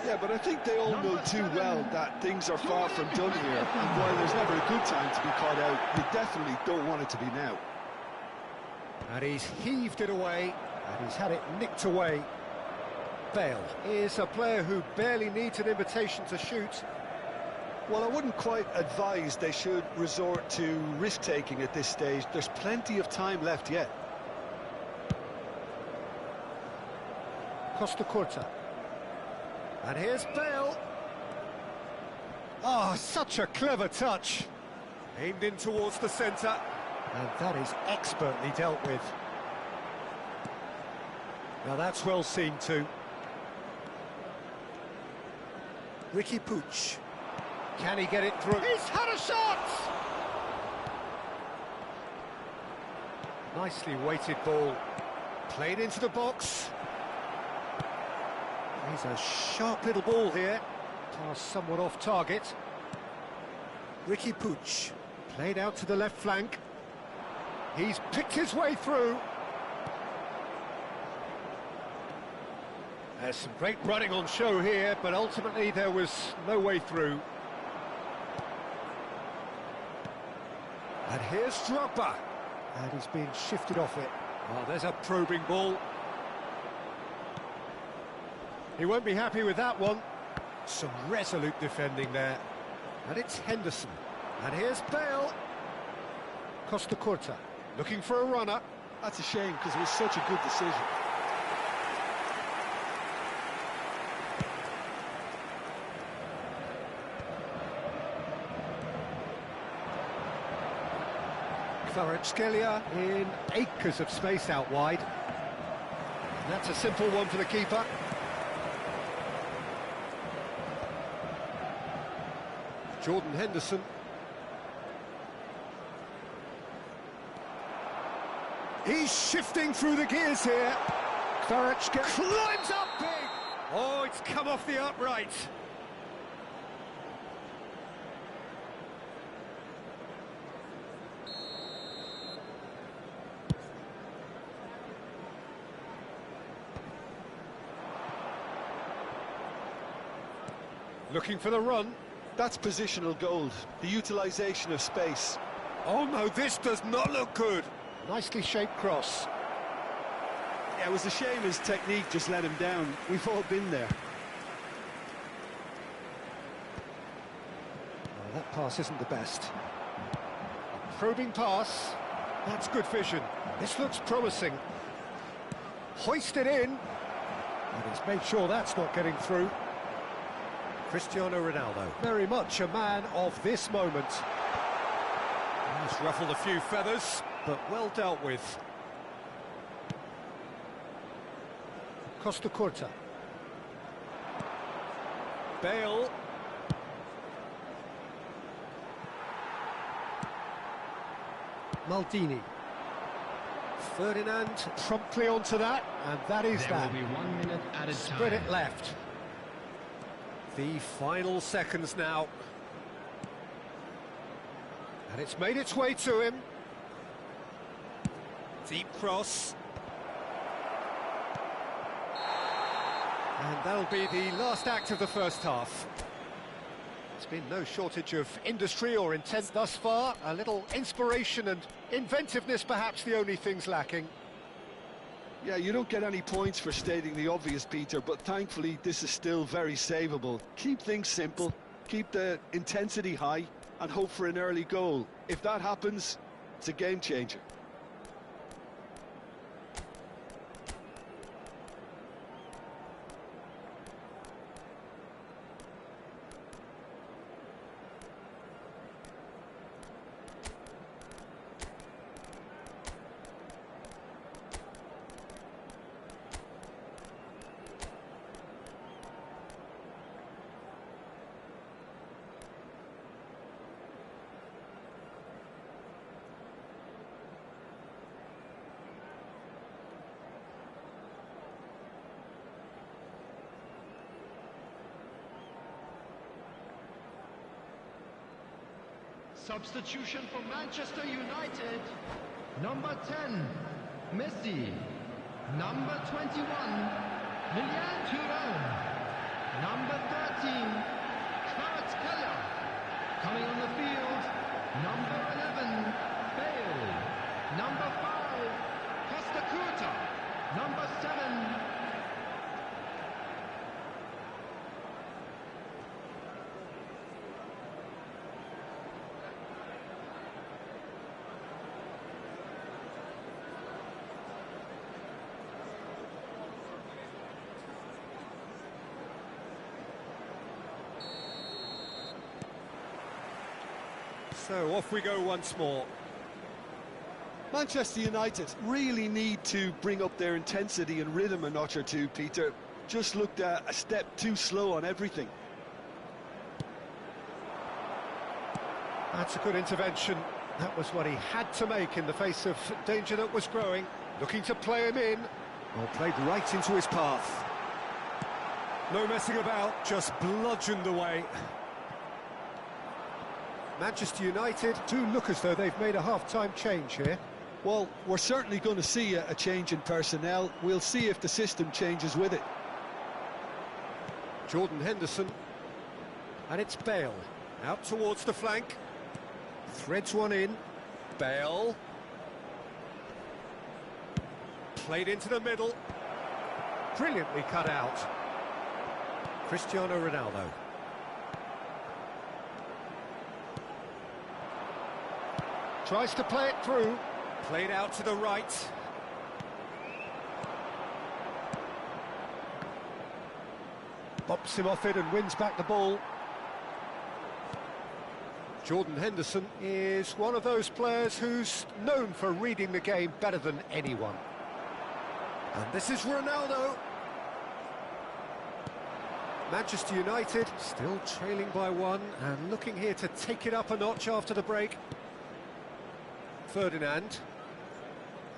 Yeah, but I think they all know too well that things are far from done here, and while there's never a good time to be caught out, you definitely don't want it to be now. And he's heaved it away, and he's had it nicked away. Bale is a player who barely needs an invitation to shoot. Well, I wouldn't quite advise they should resort to risk-taking at this stage. There's plenty of time left yet. Costa Curta. And here's Bale. Oh, such a clever touch. Aimed in towards the centre. And that is expertly dealt with. Now that's well seen too. Riqui Puig. Can he get it through? He's had a shot! Nicely weighted ball. Played into the box. He's a sharp little ball here. Pass somewhat off target. Riqui Puig. Played out to the left flank. He's picked his way through. There's some great running on show here, but ultimately there was no way through. And here's Drogba. And he's being shifted off it. Oh, there's a probing ball. He won't be happy with that one. Some resolute defending there. And it's Henderson. And here's Bale. Costa Curta, looking for a runner. That's a shame, because it was such a good decision. Kvaratskhelia in acres of space out wide. That's a simple one for the keeper. Jordan Henderson. He's shifting through the gears here. Kvaratskhelia climbs up big. Oh, it's come off the upright. Looking for the run. That's positional gold, the utilisation of space. Oh no, this does not look good. Nicely shaped cross. Yeah, it was a shame his technique just let him down. We've all been there. Oh, that pass isn't the best. Probing pass. That's good vision. This looks promising. Hoisted in. And he's made sure that's not getting through. Cristiano Ronaldo, very much a man of this moment. He's ruffled a few feathers, but well dealt with. Costa Curta. Bale. Maldini. Ferdinand promptly onto that, and that is There that. will be 1 minute added time. Spread it left. The final seconds now. And it's made its way to him. Deep cross. And that'll be the last act of the first half. There's been no shortage of industry or intent thus far. A little inspiration and inventiveness, perhaps the only things lacking. Yeah, you don't get any points for stating the obvious, Peter, but thankfully this is still very savable. Keep things simple, keep the intensity high, and hope for an early goal. If that happens, it's a game changer. Substitution for Manchester United. Number 10, Messi. Number 21, Lilian Thuram. Number 13, Kvaratskhelia. Coming on the field, number 11, Bale. Number 5, Costa Curta. Number 7, So off we go once more. Manchester United really need to bring up their intensity and rhythm a notch or two, Peter. Just looked a step too slow on everything. That's a good intervention. That was what he had to make in the face of danger that was growing. Looking to play him in. Well, played right into his path. No messing about, just bludgeoned away. Manchester United do look as though they've made a half-time change here. Well, we're certainly going to see a change in personnel. We'll see if the system changes with it. Jordan Henderson. And it's Bale. Out towards the flank. Threads one in. Bale. Played into the middle. Brilliantly cut out. Cristiano Ronaldo. Tries to play it through. Played out to the right. Bops him off it and wins back the ball. Jordan Henderson is one of those players who's known for reading the game better than anyone. And this is Ronaldo. Manchester United still trailing by one and looking here to take it up a notch after the break. Ferdinand.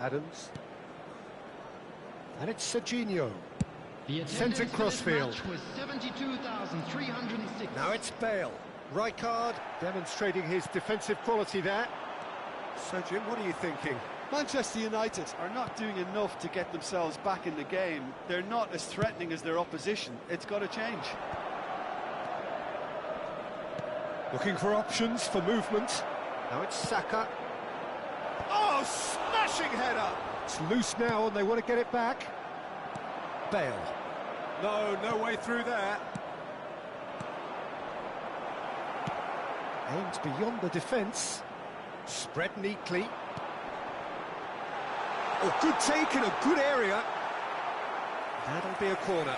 Adams. And it's Serginho. Sends it crossfield. Now it's Bale. Rijkaard demonstrating his defensive quality there. So, Jim, what are you thinking? Manchester United are not doing enough to get themselves back in the game. They're not as threatening as their opposition. It's got to change. Looking for options for movement. Now it's Saka. Oh, smashing header! It's loose now and they want to get it back. Bale. No way through there. Aimed beyond the defence. Spread neatly. Oh, good take in a good area. That'll be a corner.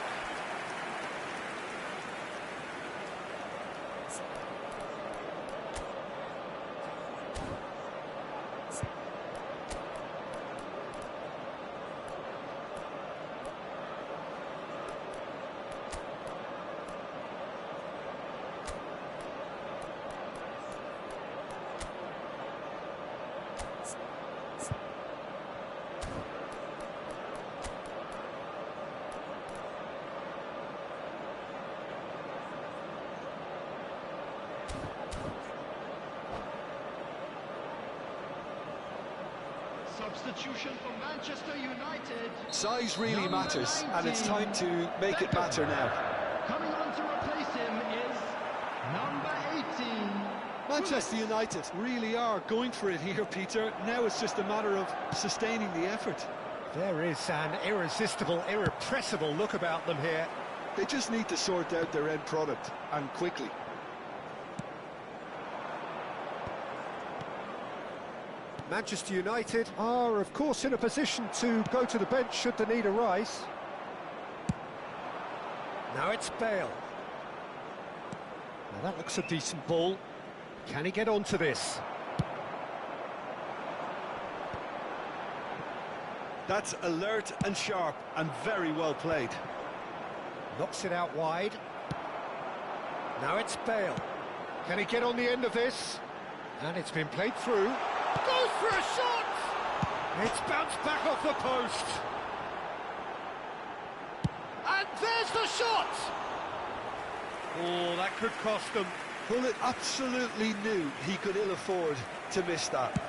Substitution for Manchester United. Size really Number matters, 19. and it's time to make it matter now. Coming on to replace him is number 18. Manchester United really are going for it here, Peter. Now it's just a matter of sustaining the effort. There is an irresistible, irrepressible look about them here. They just need to sort out their end product, and quickly. Manchester United are, of course, in a position to go to the bench should the need arise. Now it's Bale. Now that looks a decent ball. Can he get onto this? That's alert and sharp and very well played. Knocks it out wide. Now it's Bale. Can he get on the end of this? And it's been played through. Goes for a shot! It's bounced back off the post. And there's the shot! Oh, that could cost them. Bullet absolutely knew he could ill afford to miss that.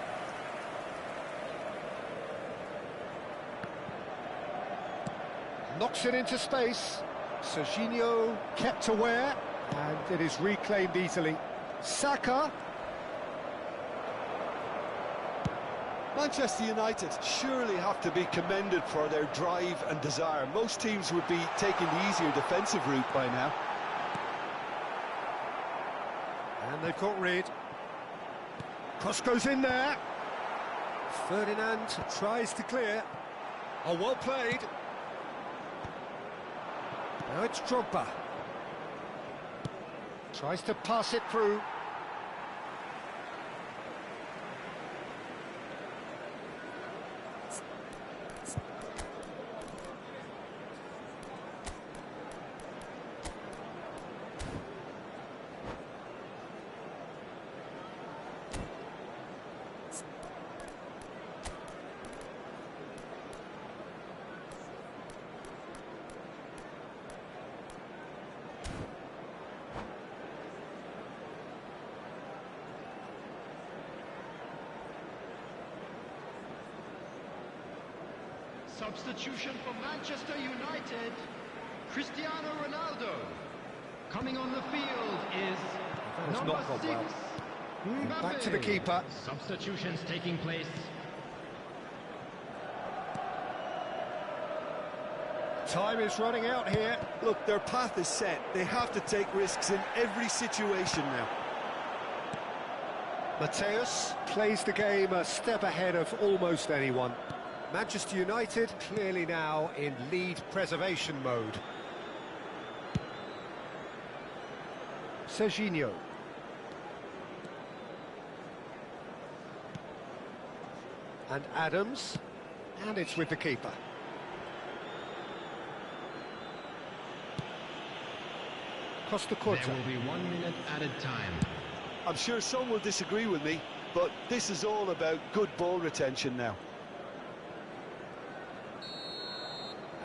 Knocks it into space. Serginho kept aware, and it is reclaimed easily. Saka. Manchester United surely have to be commended for their drive and desire. Most teams would be taking the easier defensive route by now. And they've got rid. Cross goes in there. Ferdinand tries to clear. Oh, well played. Now it's Drogba. Tries to pass it through. Substitution for Manchester United, Cristiano Ronaldo. Coming on the field is number not gone 6. well. Back to the keeper. Substitutions taking place. Time is running out here. Look, their path is set. They have to take risks in every situation now. Mateus plays the game a step ahead of almost anyone. Manchester United clearly now in lead preservation mode. Serginho. And Adams, and it's with the keeper. Costa Curta. There will be 1 minute added time. I'm sure some will disagree with me, but this is all about good ball retention now.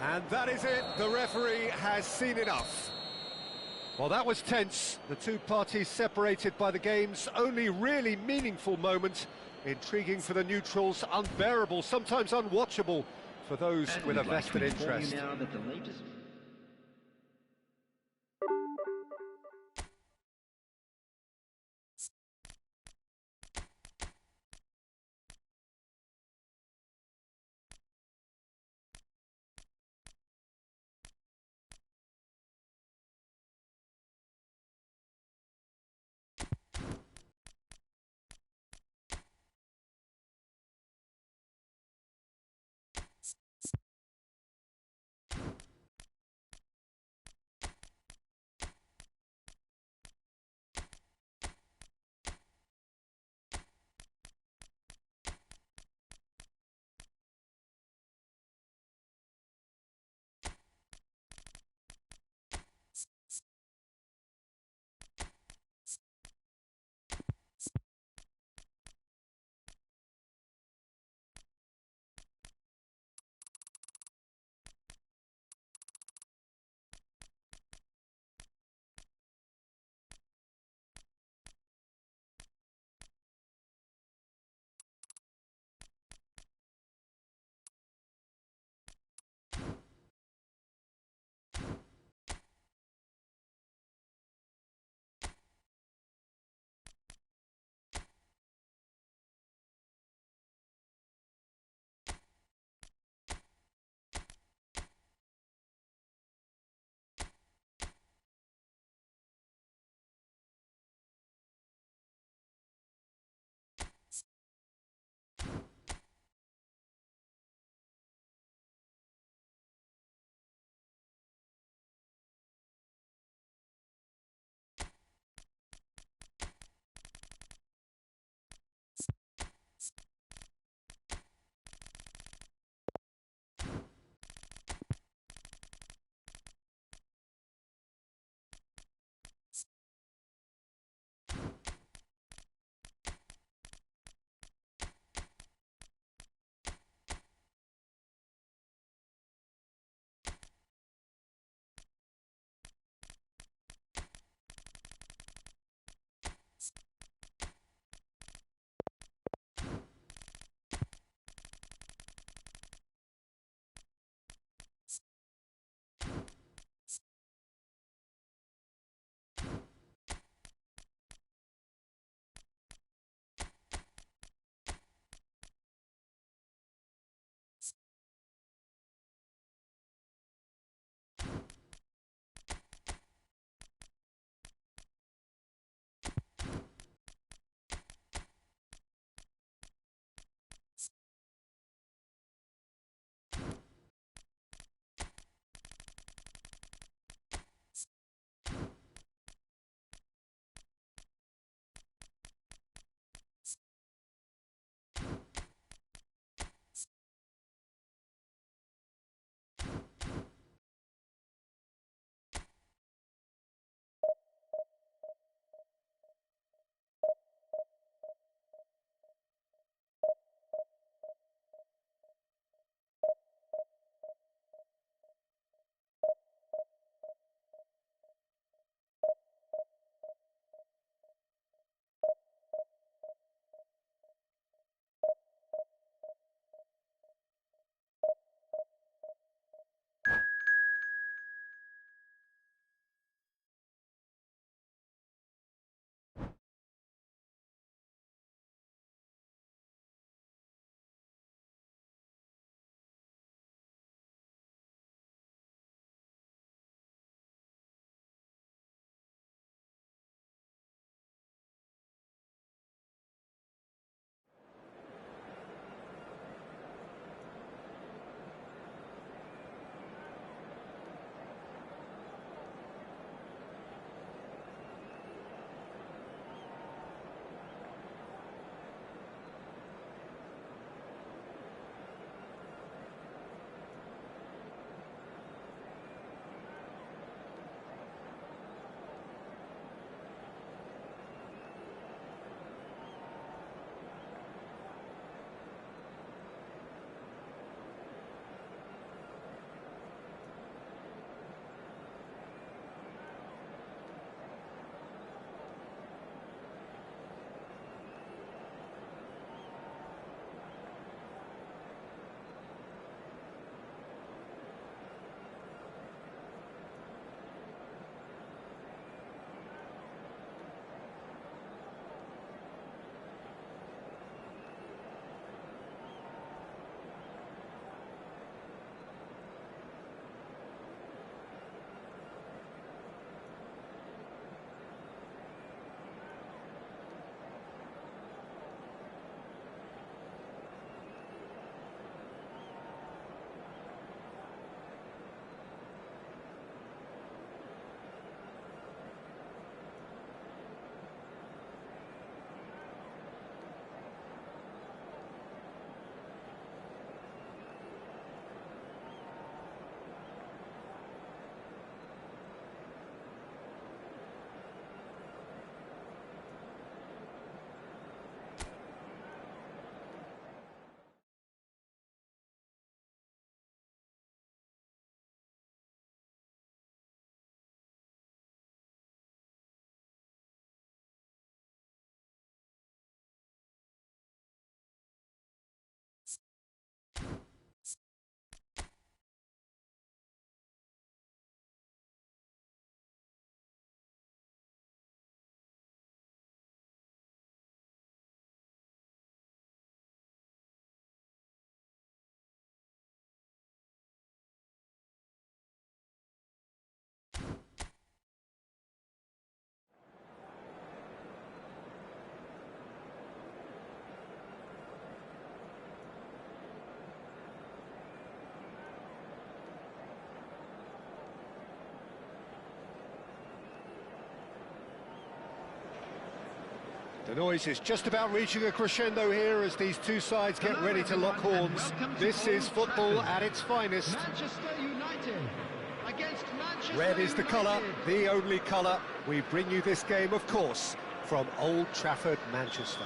And that is it. The referee has seen enough. Well, that was tense. The two parties separated by the game's only really meaningful moment. Intriguing for the neutrals, unbearable, sometimes unwatchable for those with a vested interest. Now that the latest The noise is just about reaching a crescendo here as these two sides get ready to lock horns. This is football at its finest. Manchester United against Manchester Red is the colour, United. the only colour. We bring you this game, of course, from Old Trafford, Manchester.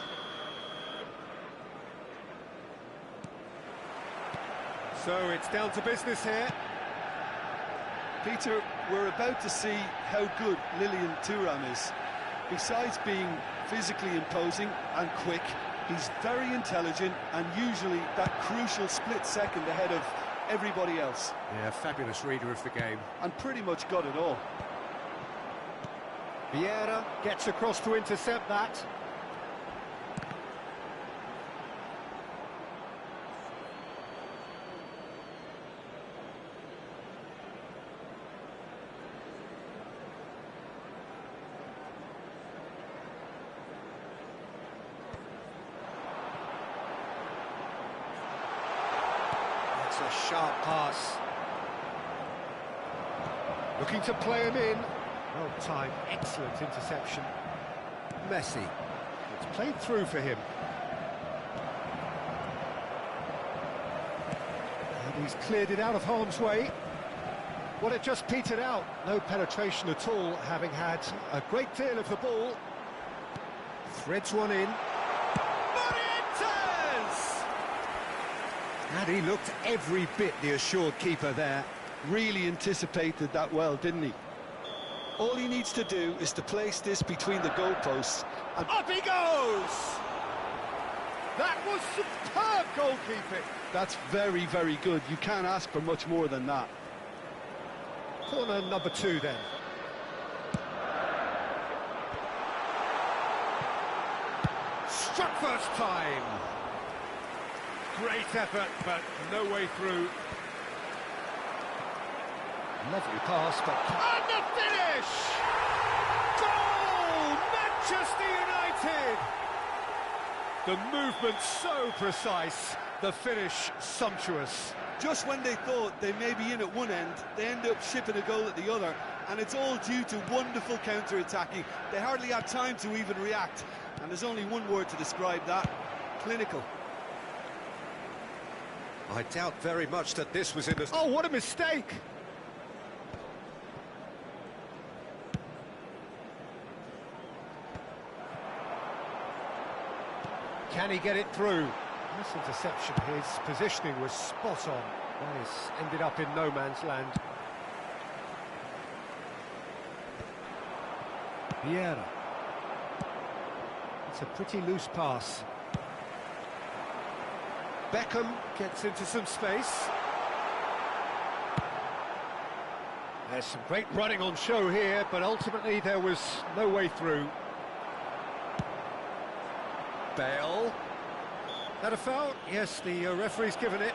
So it's down to business here. Peter, we're about to see how good Lilian Thuram is. Besides being physically imposing and quick, he's very intelligent and usually that crucial split second ahead of everybody else. Yeah, fabulous reader of the game. And pretty much got it all. Vieira gets across to intercept that. A sharp pass. Looking to play him in. Well timed, excellent interception. Messi. It's played through for him. And he's cleared it out of harm's way. Well, it just petered out. No penetration at all, having had a great deal of the ball. Threads one in. And he looked every bit the assured keeper there. Really anticipated that well, didn't he? All he needs to do is to place this between the goalposts and... Up he goes! That was superb goalkeeping. That's very, very good. You can't ask for much more than that. Corner number 2 then. Struck first time. Great effort, but no way through. Lovely pass, but... And the finish! Goal! Manchester United! The movement so precise, the finish sumptuous. Just when they thought they may be in at one end, they end up shipping a goal at the other, and it's all due to wonderful counter-attacking. They hardly had time to even react, and there's only one word to describe that: clinical. I doubt very much that this was in the... Oh, what a mistake! Can he get it through? This interception, his positioning was spot on. Nice, ended up in no man's land. Vieira. It's a pretty loose pass. Beckham gets into some space. There's some great running on show here, but ultimately there was no way through. Bale. That a foul? Yes, the referee's given it.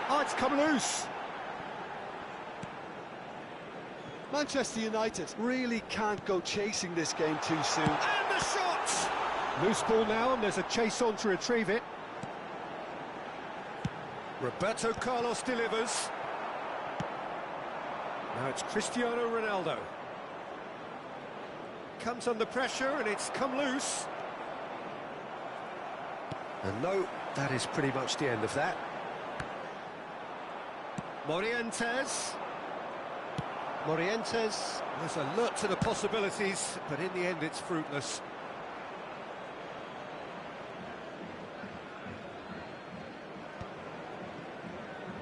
Oh, it's come loose. Manchester United really can't go chasing this game too soon. And the shot! Loose ball now, and there's a chase on to retrieve it. Roberto Carlos delivers. Now it's Cristiano Ronaldo. Comes under pressure, and it's come loose. And no, that is pretty much the end of that. Morientes was alert to the possibilities, but in the end it's fruitless.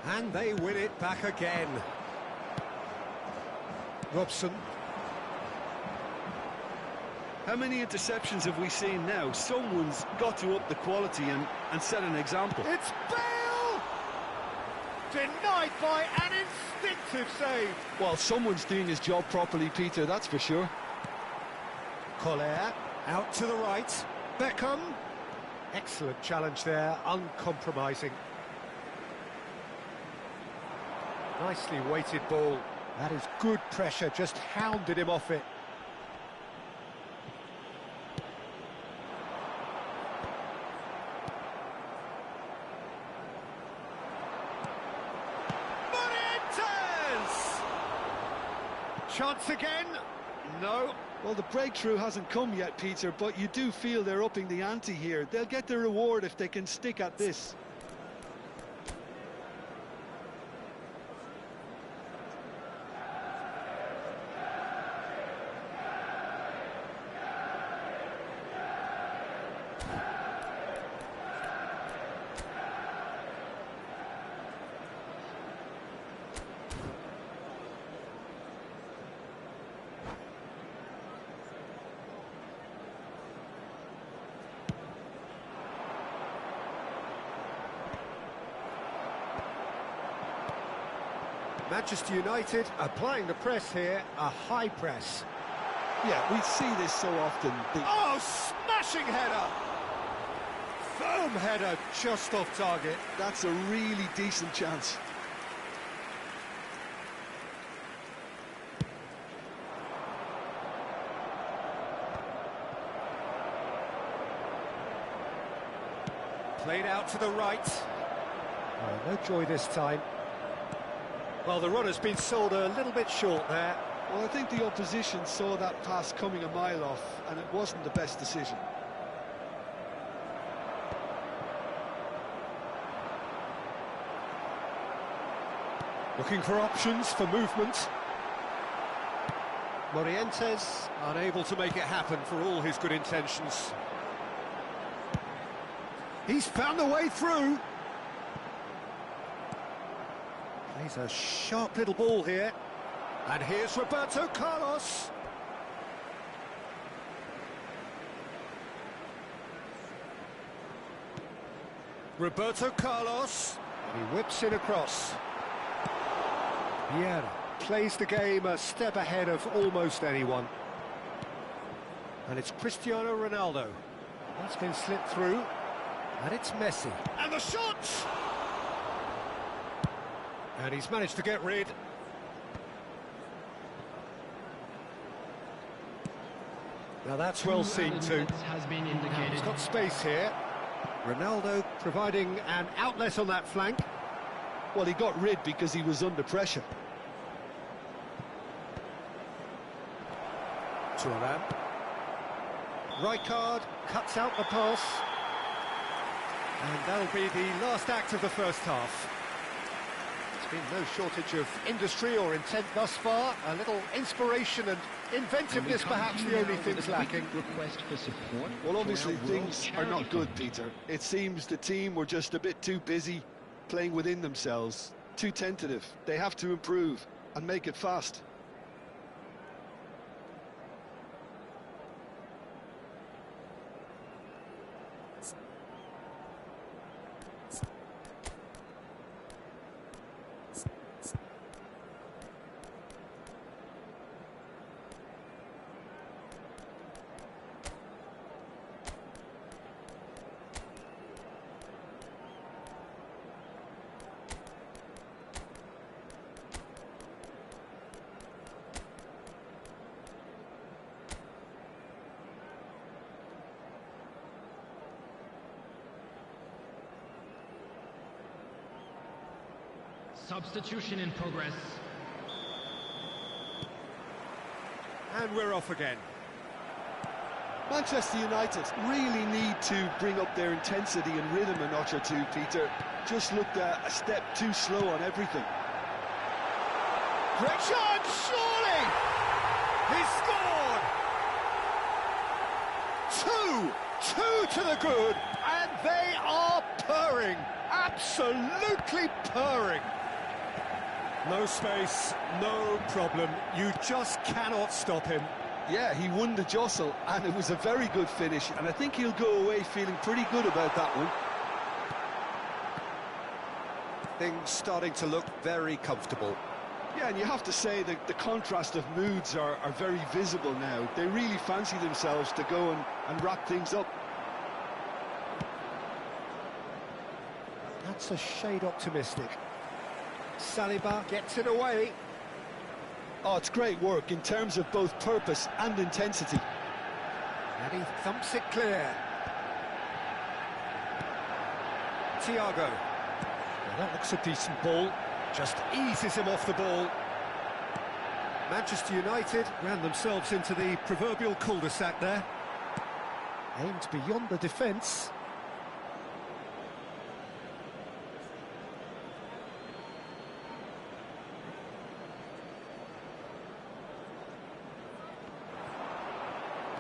And they win it back again. Robson. How many interceptions have we seen now? Someone's got to up the quality and set an example. It's Bale! Denied by an instinctive save. Well, someone's doing his job properly, Peter, that's for sure. Collier out to the right. Beckham. Excellent challenge there, uncompromising. Nicely weighted ball. That is good pressure, just hounded him off it. chance again? No. Well, the breakthrough hasn't come yet, Peter, but you do feel they're upping the ante here. They'll get their reward if they can stick at this. Manchester United applying the press here, a high press. Yeah, we see this so often. Oh, smashing header! Firm header, just off target. That's a really decent chance. Played out to the right. Oh, no joy this time. Well, the runner's been sold a little bit short there. Well, I think the opposition saw that pass coming a mile off, and it wasn't the best decision. Looking for options for movement. Morientes unable to make it happen for all his good intentions. He's found the way through. Plays a sharp little ball here. And here's Roberto Carlos. Roberto Carlos. And he whips it across. Vieira plays the game a step ahead of almost anyone. And it's Cristiano Ronaldo. That's been slipped through. And it's Messi. And the shot! And he's managed to get rid. Now that's well seen too. Has been indicated. He's got space here. Ronaldo providing an outlet on that flank. Well, he got rid because he was under pressure. Thuram. Rijkaard cuts out the pass. And that'll be the last act of the first half. There's been no shortage of industry or intent thus far. A little inspiration and inventiveness perhaps the only things lacking. Request for support. Well, obviously things are not good, Peter. It seems the team were just a bit too busy playing within themselves, too tentative. They have to improve and make it fast. Substitution in progress. And we're off again. Manchester United really need to bring up their intensity and rhythm a notch or two, Peter. Just looked a step too slow on everything. Great chance, surely! He scored! Two to the good, and they are purring, absolutely purring. No space, no problem, you just cannot stop him. Yeah, he won the jostle, and it was a very good finish, and I think he'll go away feeling pretty good about that one. Things starting to look very comfortable. Yeah, and you have to say that the contrast of moods are very visible now. They really fancy themselves to go and wrap things up. That's a shade optimistic. Saliba gets it away. Oh, it's great work in terms of both purpose and intensity. And he thumps it clear. Thiago. Well, that looks a decent ball. Just eases him off the ball. Manchester United ran themselves into the proverbial cul-de-sac there. Aimed beyond the defence.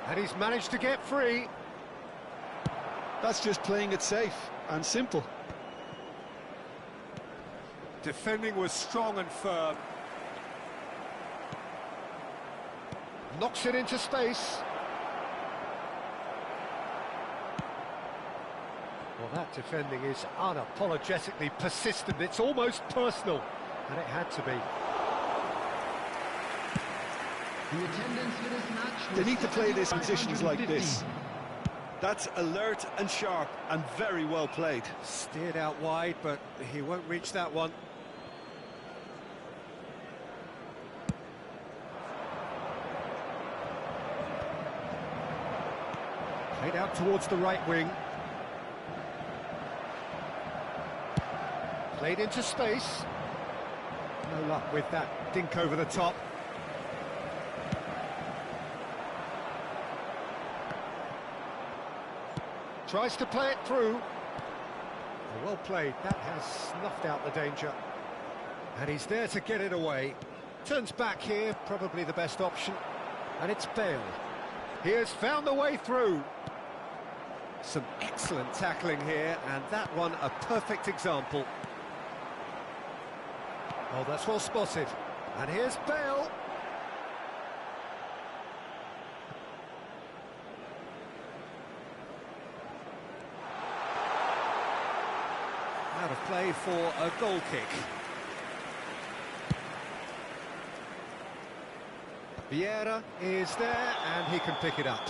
And he's managed to get free. That's just playing it safe and simple. Defending was strong and firm. Knocks it into space. Well, that defending is unapologetically persistent. It's almost personal, and it had to be. The attendance for this match. They need to play this in positions like this. That's alert and sharp and very well played. Steered out wide, but he won't reach that one. Played out towards the right wing. Played into space. No luck with that dink over the top. Tries to play it through. Well played, that has snuffed out the danger. And he's there to get it away. Turns back here, probably the best option. And it's Bale. He has found the way through. Some excellent tackling here, and that one a perfect example. Oh, that's well spotted. And here's Bale. Out of play for a goal kick. Vieira is there, and he can pick it up.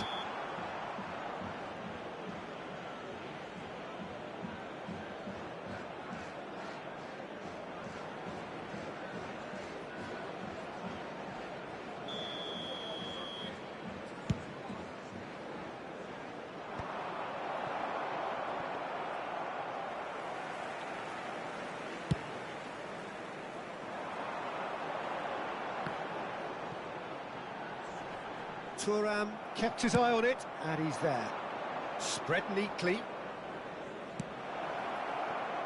Thuram kept his eye on it, and he's there. Spread neatly.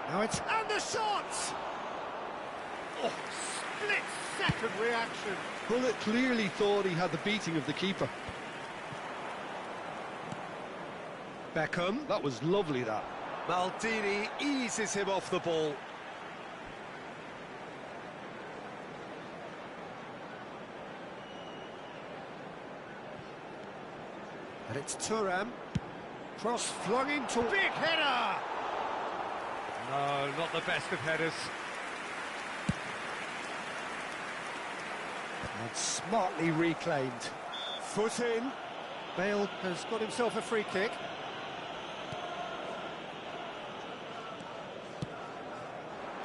Now it's... And the shot! Oh, split-second reaction. Bullet clearly thought he had the beating of the keeper. Beckham. That was lovely, that. Maldini eases him off the ball. And it's Thuram. Cross flung into... Big header! No, not the best of headers. And smartly reclaimed. Foot in. Bale has got himself a free kick.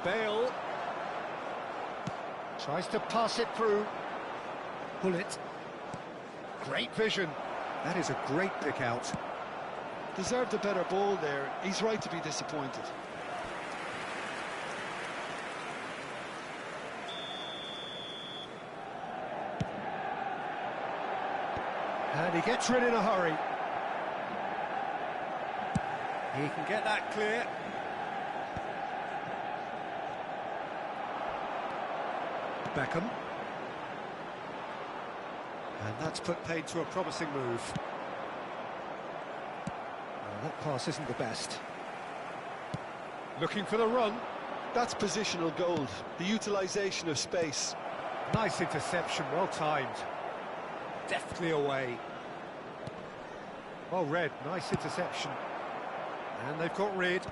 Bale tries to pass it through. Bullet. Great vision. That is a great pick out. Deserved a better ball there. He's right to be disappointed. And he gets rid in a hurry. He can get that clear. Beckham. And that's put paid to a promising move. Well, that pass isn't the best. Looking for the run. That's positional gold, the utilisation of space. Nice interception, well timed. Deftly away. Well read, nice interception. And they've got rid.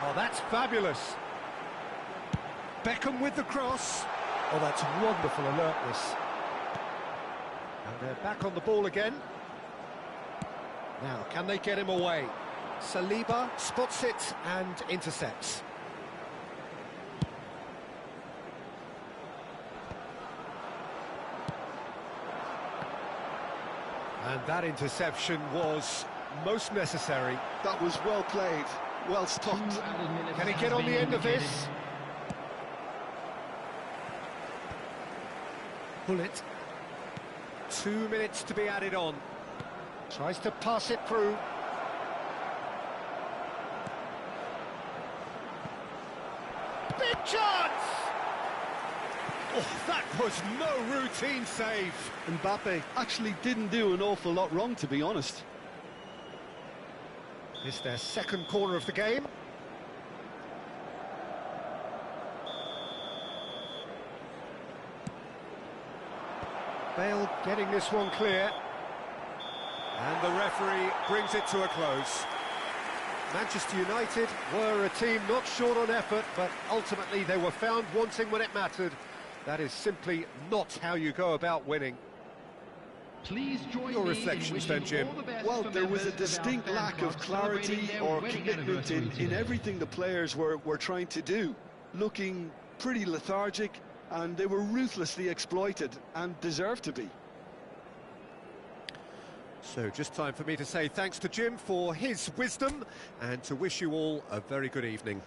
Oh, that's fabulous. Beckham with the cross. Oh, that's wonderful alertness. And they're back on the ball again. Now, can they get him away? Saliba spots it and intercepts. And that interception was most necessary. That was well played, well stopped. Can he get on the end of this? pull it. 2 minutes to be added on. Tries to pass it through. Big chance! Oh, that was no routine save. Mbappe actually didn't do an awful lot wrong, to be honest. It's their second corner of the game. Bale getting this one clear. And the referee brings it to a close. Manchester United were a team not short on effort, but ultimately they were found wanting when it mattered. That is simply not how you go about winning. Please join Your me in reflections wishing then, Jim. all the best Well, for there was a members of our distinct fan lack club of clarity celebrating their or winning commitment anniversary in today. everything the players were trying to do. Looking pretty lethargic, and they were ruthlessly exploited, and deserved to be. So just time for me to say thanks to Jim for his wisdom and to wish you all a very good evening.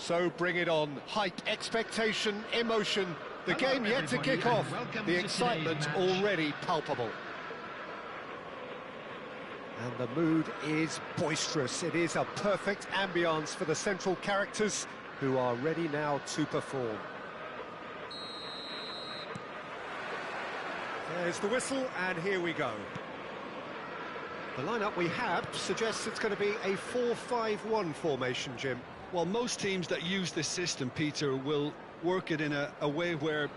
So bring it on. Hype, expectation, emotion. The game yet to kick off. The excitement already palpable. And the mood is boisterous. It is a perfect ambience for the central characters who are ready now to perform. There's the whistle, and here we go. The lineup we have suggests it's going to be a 4-5-1 formation, Jim. Well, most teams that use this system, Peter, will work it in a way where,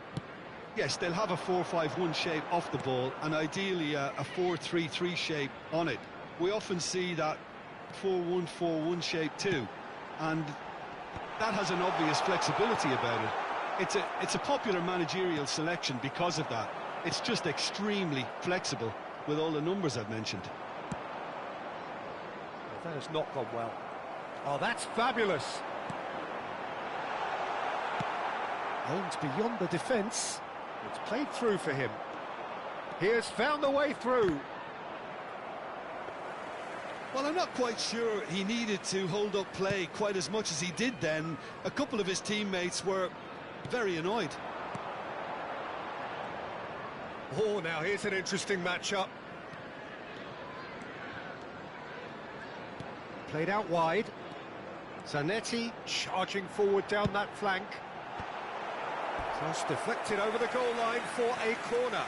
yes, they'll have a 4-5-1 shape off the ball, and ideally a 4-3-3 shape on it. We often see that 4-1-4-1 shape too, and that has an obvious flexibility about it. It's a popular managerial selection because of that. It's just extremely flexible with all the numbers I've mentioned. Well, that has not gone well. Oh, that's fabulous. Aimed beyond the defence. It's played through for him. He has found the way through. Well, I'm not quite sure he needed to hold up play quite as much as he did then. A couple of his teammates were very annoyed. Oh, now here's an interesting matchup. Played out wide. Zanetti charging forward down that flank. Cross deflected over the goal line for a corner.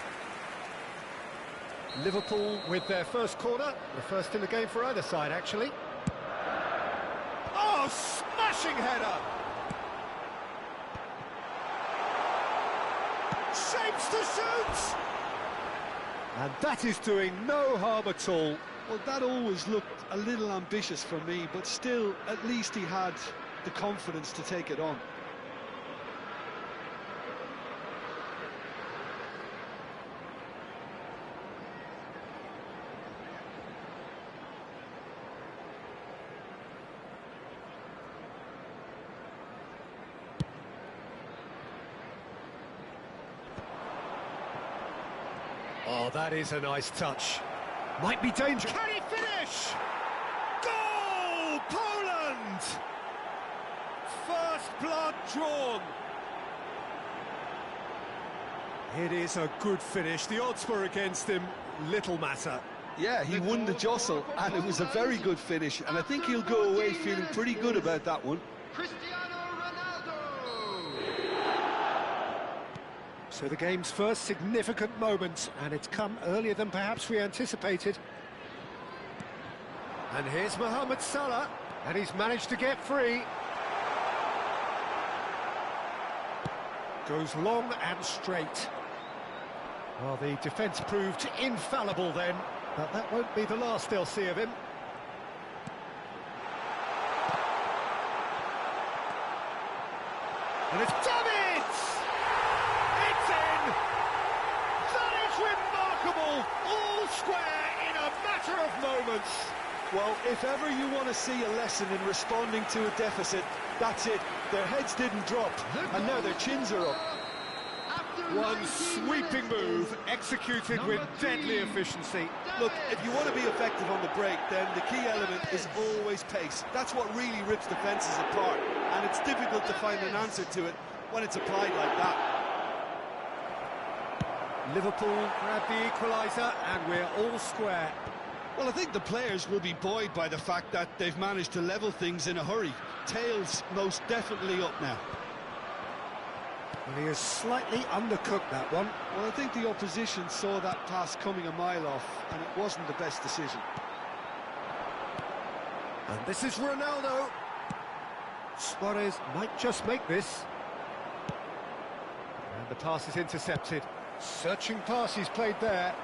Liverpool with their first corner, the first in the game for either side, actually. Oh, smashing header! Shapes to shoot! And that is doing no harm at all. Well, that always looked a little ambitious for me, but still, at least he had the confidence to take it on. Oh, that is a nice touch. Might be dangerous. Can he finish? Goal! Poland! First blood drawn. It is a good finish. The odds were against him. Little matter. Yeah, he won the jostle, and it was a very good finish, and I think he'll go away feeling pretty good about that one. So the game's first significant moment, and it's come earlier than perhaps we anticipated. And here's Mohamed Salah, and he's managed to get free. Goes long and straight. Well, the defence proved infallible then, but that won't be the last they'll see of him. And it's done it! It's in! That is remarkable! All square in a matter of moments. Well, if ever you want to see a lesson in responding to a deficit, that's it. Their heads didn't drop, and now their chins are up. One sweeping move, executed with deadly efficiency. Look, if you want to be effective on the break, then the key element is always pace. That's what really rips defences apart, and it's difficult to find an answer to it when it's applied like that. Liverpool grab the equaliser, and we're all square. Well, I think the players will be buoyed by the fact that they've managed to level things in a hurry. Tails most definitely up now. And he has slightly undercooked that one. Well, I think the opposition saw that pass coming a mile off, and it wasn't the best decision. And this is Ronaldo. Suarez might just make this. And the pass is intercepted. Searching pass he's played there.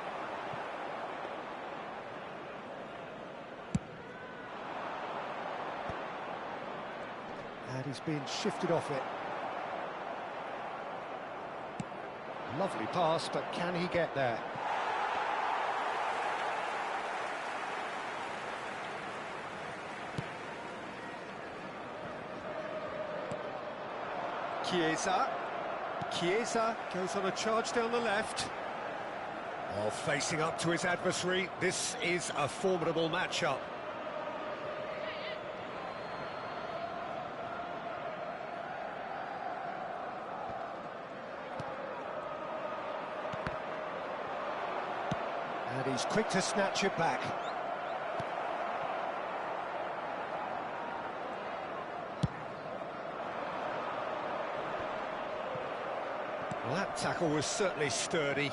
And he's been shifted off it. Lovely pass, but can he get there? Chiesa goes on a charge down the left. While facing up to his adversary, this is a formidable matchup. And he's quick to snatch it back. Well, that tackle was certainly sturdy.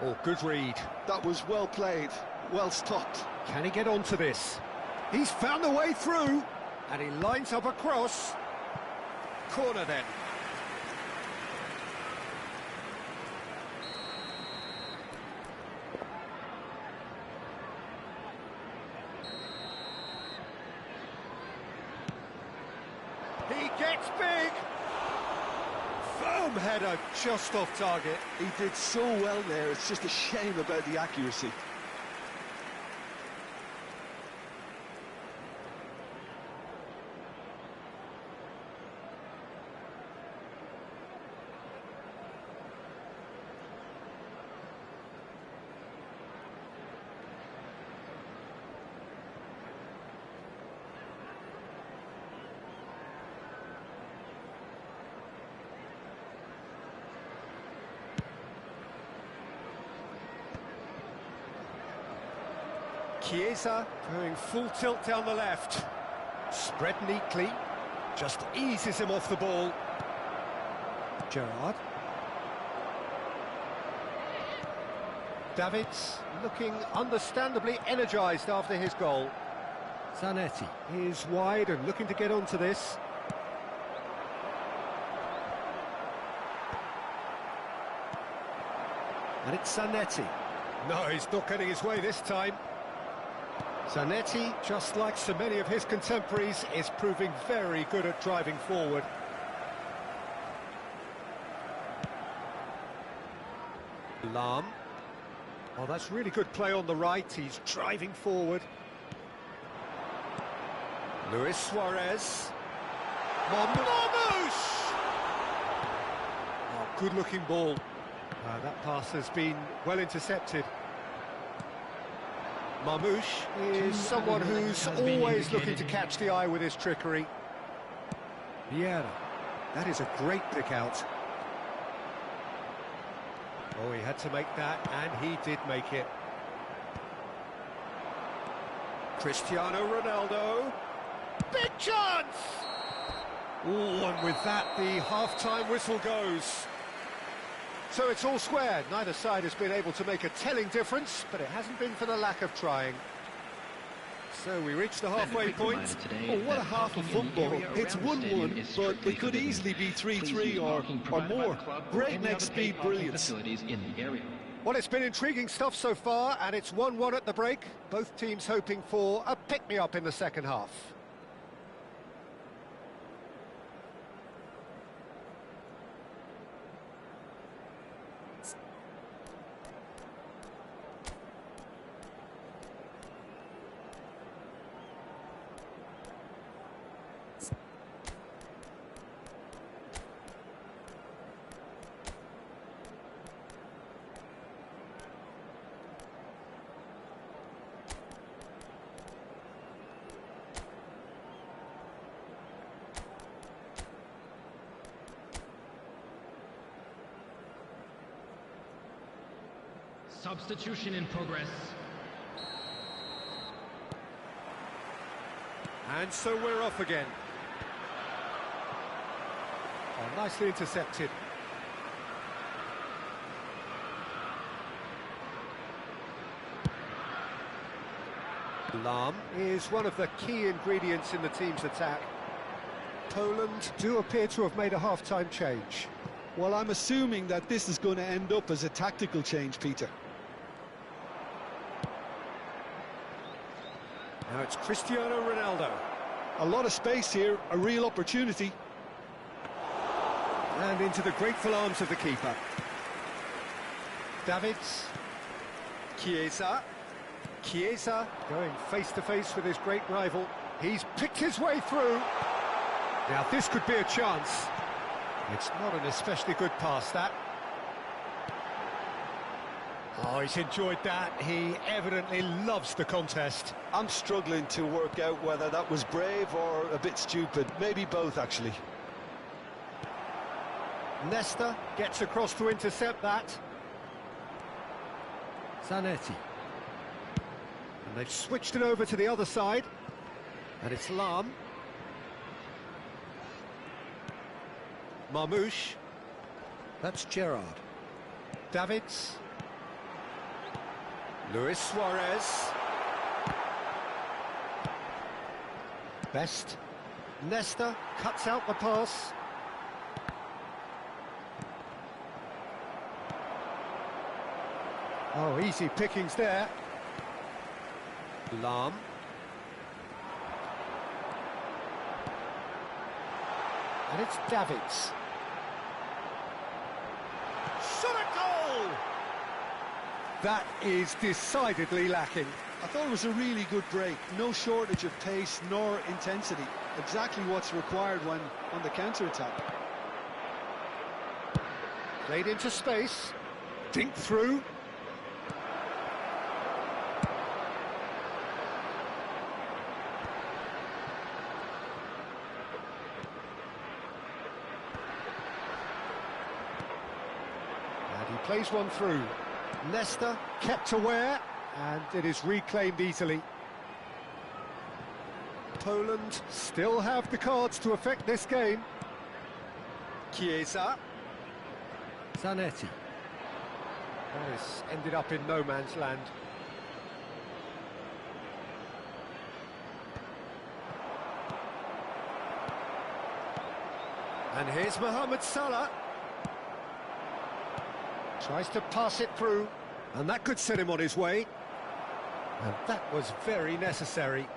Oh, good read. That was well played, well stopped. Can he get onto this? He's found a way through, and he lines up a cross. Corner then. He gets big. Firm header, just off target. He did so well there, it's just a shame about the accuracy. Chiesa going full tilt down the left. Spread neatly, just eases him off the ball. Gerrard. Davids looking understandably energised after his goal. Zanetti is wide and looking to get onto this. And it's Zanetti. No, he's not getting his way this time. Zanetti, just like so many of his contemporaries, is proving very good at driving forward. Lahm. Oh, that's really good play on the right. He's driving forward. Luis Suarez. Marmoush! Oh, good-looking ball. That pass has been well intercepted. Marmoush is someone who's always looking to catch the eye with his trickery. Vieira. That is a great pick out. Oh, he had to make that, and he did make it. Cristiano Ronaldo. Big chance! Oh, and with that, the half-time whistle goes. So it's all square. Neither side has been able to make a telling difference, but it hasn't been for the lack of trying. So we reach the halfway point. Oh, what a half of football. It's 1-1, but it could easily be 3-3 or more. Breakneck speed brilliance. Well, it's been intriguing stuff so far, and it's 1-1 at the break. Both teams hoping for a pick-me-up in the second half. Substitution in progress. And so we're off again. Oh, nicely intercepted. Lahm is one of the key ingredients in the team's attack. Poland do appear to have made a half-time change. Well, I'm assuming that this is going to end up as a tactical change, Peter. Now it's Cristiano Ronaldo. A lot of space here, a real opportunity. And into the grateful arms of the keeper. Davids. Chiesa. Chiesa going face-to-face with his great rival. He's picked his way through. Now this could be a chance. It's not an especially good pass, that. Oh, he's enjoyed that. He evidently loves the contest. I'm struggling to work out whether that was brave or a bit stupid. Maybe both, actually. Nesta gets across to intercept that. Zanetti. And they've switched it over to the other side. And it's Lam. Marmouche. That's Gerrard. Davids. Luis Suarez. Best. Nesta cuts out the pass. Oh, easy pickings there. Lam. And it's Davids. Shot a goal! That is decidedly lacking. I thought it was a really good break. No shortage of pace nor intensity. Exactly what's required when on the counter-attack. Played into space. Dinked through. And he plays one through. Nesta kept aware, and it is reclaimed easily. Poland still have the cards to affect this game. Chiesa. Zanetti. That has ended up in no man's land. And here's Mohamed Salah. Tries to pass it through, and that could set him on his way. And that was very necessary.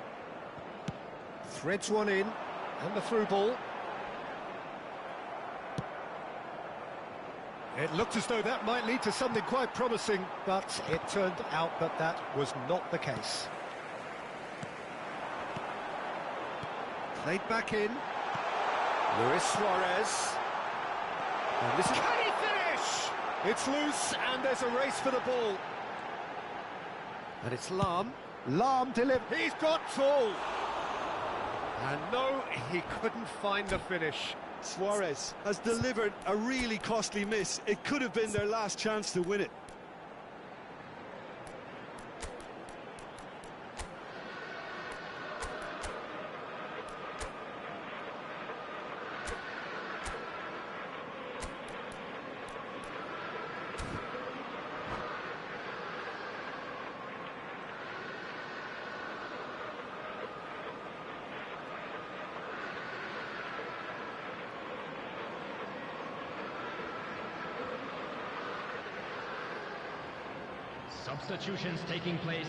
Threads one in, and the through ball. It looked as though that might lead to something quite promising, but it turned out that that was not the case. Played back in. Luis Suarez. And this is... Can he finish? It's loose, and there's a race for the ball. And it's Lam. Lam delivered. He's got full. And no, he couldn't find the finish. Suarez has delivered a really costly miss. It could have been their last chance to win it. Substitutions taking place.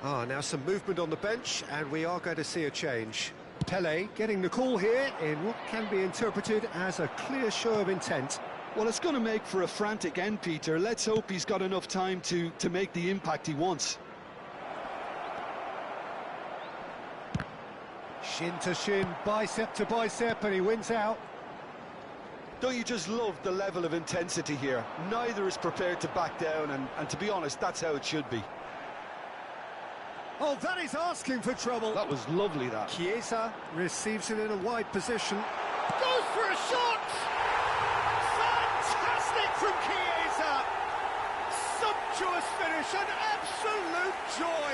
Now some movement on the bench, and we are going to see a change. Pele getting the call here in what can be interpreted as a clear show of intent. Well, it's going to make for a frantic end, Peter. Let's hope he's got enough time to make the impact he wants. Shin to shin, bicep to bicep, and he wins out. Don't you just love the level of intensity here? Neither is prepared to back down, and to be honest, that's how it should be. Oh, that is asking for trouble. That was lovely, that. Chiesa receives it in a wide position. Goes for a shot! Fantastic from Chiesa! Sumptuous finish, an absolute joy!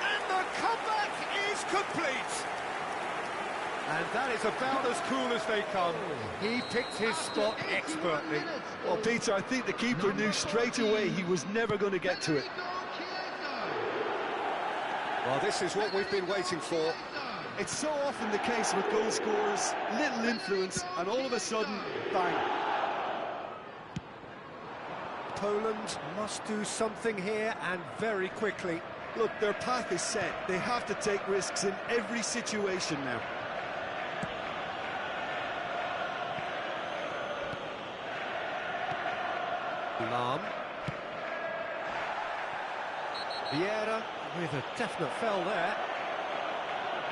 And the comeback is complete! And that is about as cool as they come. He picked his spot expertly. Well, Peter, I think the keeper knew straight away he was never going to get to it. Well, this is what we've been waiting for. It's so often the case with goal scorers, little influence, and all of a sudden, bang. Poland must do something here, and very quickly. Look, their path is set. They have to take risks in every situation now. Lam. Vieira with a definite foul there.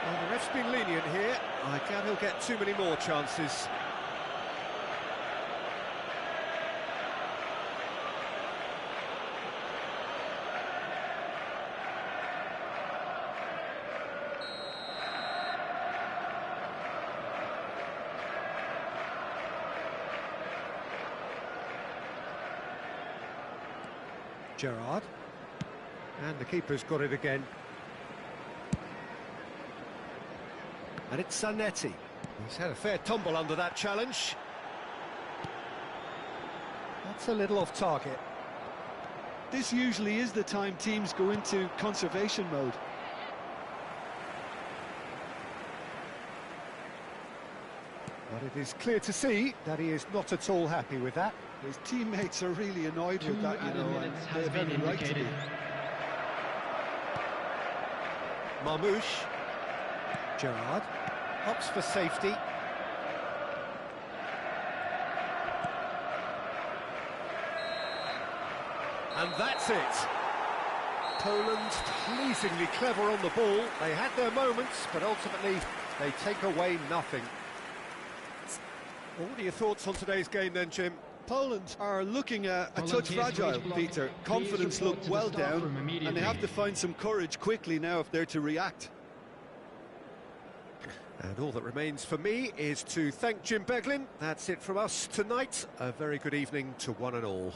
Well, the ref's been lenient here. I doubt he'll get too many more chances. Gerrard. And the keeper's got it again. And it's Zanetti. He's had a fair tumble under that challenge. That's a little off target. This usually is the time teams go into conservation mode. But it is clear to see that he is not at all happy with that. His teammates are really annoyed with that, you know, and has they have been every right to be. indicated. Marmouche. Gerrard. Hops for safety. And that's it. Poland pleasingly clever on the ball. They had their moments, but ultimately they take away nothing. What are your thoughts on today's game then, Jim? Poland are looking a touch Volunteers fragile, wage block. Peter. Confidence Please report looked to the well staff down, room and they immediately. have to find some courage quickly now if they're to react. And all that remains for me is to thank Jim Beglin. That's it from us tonight. A very good evening to one and all.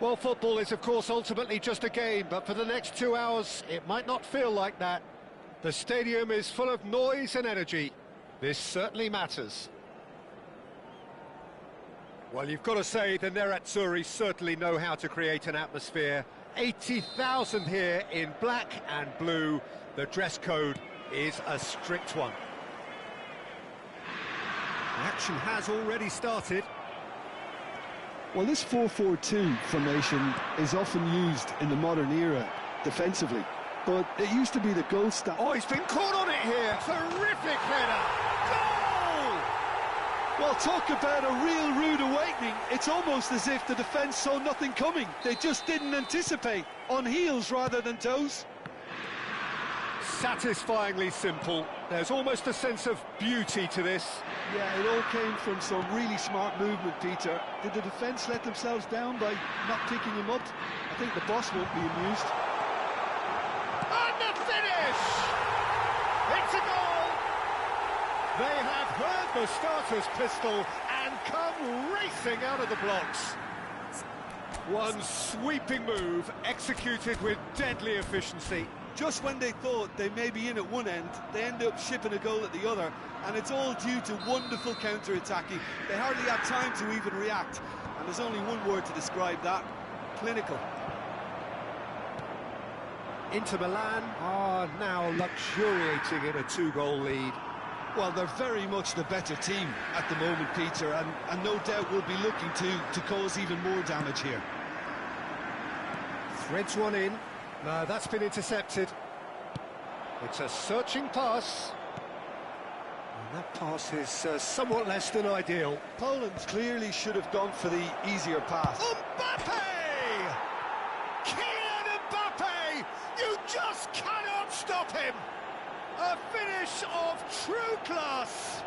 Well, football is, of course, ultimately just a game, but for the next 2 hours, it might not feel like that. The stadium is full of noise and energy. This certainly matters. Well, you've got to say the Nerazzurri certainly know how to create an atmosphere. 80,000 here in black and blue. The dress code is a strict one. The action has already started. Well, this 4-4-2 formation is often used in the modern era defensively, but it used to be the gold standard. Oh, he's been caught on it here. Terrific header. Goal! Well, talk about a real rude awakening. It's almost as if the defence saw nothing coming. They just didn't anticipate, on heels rather than toes. Satisfyingly simple. There's almost a sense of beauty to this. Yeah, it all came from some really smart movement, Peter. Did the defence let themselves down by not picking him up? I think the boss won't be amused. And the finish! It's a goal! They have heard the starter's pistol and come racing out of the blocks. One sweeping move, executed with deadly efficiency. Just when they thought they may be in at one end, they end up shipping a goal at the other, and it's all due to wonderful counter-attacking. They hardly had time to even react, and there's only one word to describe that: clinical. Inter Milan are now luxuriating in a 2-goal lead. Well, they're very much the better team at the moment, Peter, and no doubt will be looking to cause even more damage here. Threads one in. No, that's been intercepted. It's a searching pass. And that pass is somewhat less than ideal. Poland clearly should have gone for the easier pass. Mbappe! Kylian Mbappe! You just cannot stop him! A finish of true class!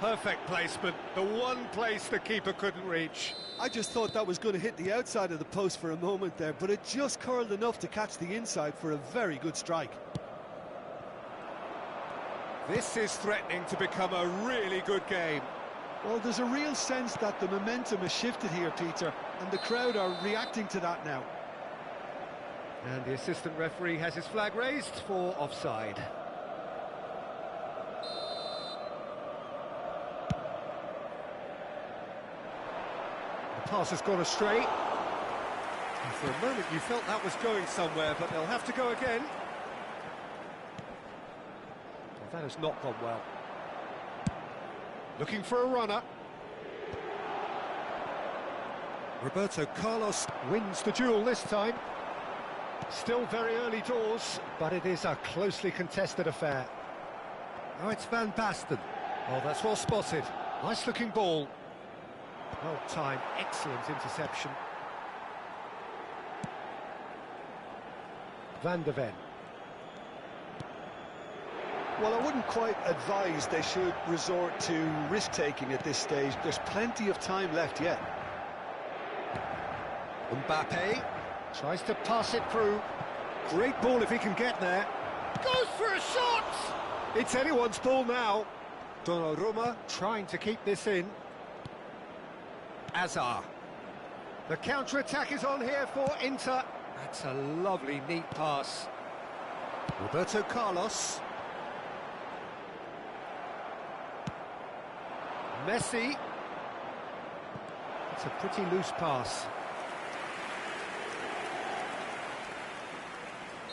Perfect placement, the one place the keeper couldn't reach. I just thought that was going to hit the outside of the post for a moment there, but it just curled enough to catch the inside for a very good strike. This is threatening to become a really good game. Well, there's a real sense that the momentum has shifted here, Peter, and the crowd are reacting to that now. And the assistant referee has his flag raised for offside. The pass has gone astray. And for a moment you felt that was going somewhere, but they'll have to go again. Well, that has not gone well. Looking for a runner. Roberto Carlos wins the duel this time. Still very early doors, but it is a closely contested affair. Oh, it's Van Basten. Oh, that's well spotted. Nice looking ball. Well timed, excellent interception. Van der Ven. Well, I wouldn't quite advise they should resort to risk-taking at this stage. There's plenty of time left yet. Mbappe tries to pass it through. Great ball if he can get there. Goes for a shot! It's anyone's ball now. Donnarumma trying to keep this in. Azar. The counter-attack is on here for Inter. That's a lovely, neat pass. Roberto Carlos. Messi. It's a pretty loose pass.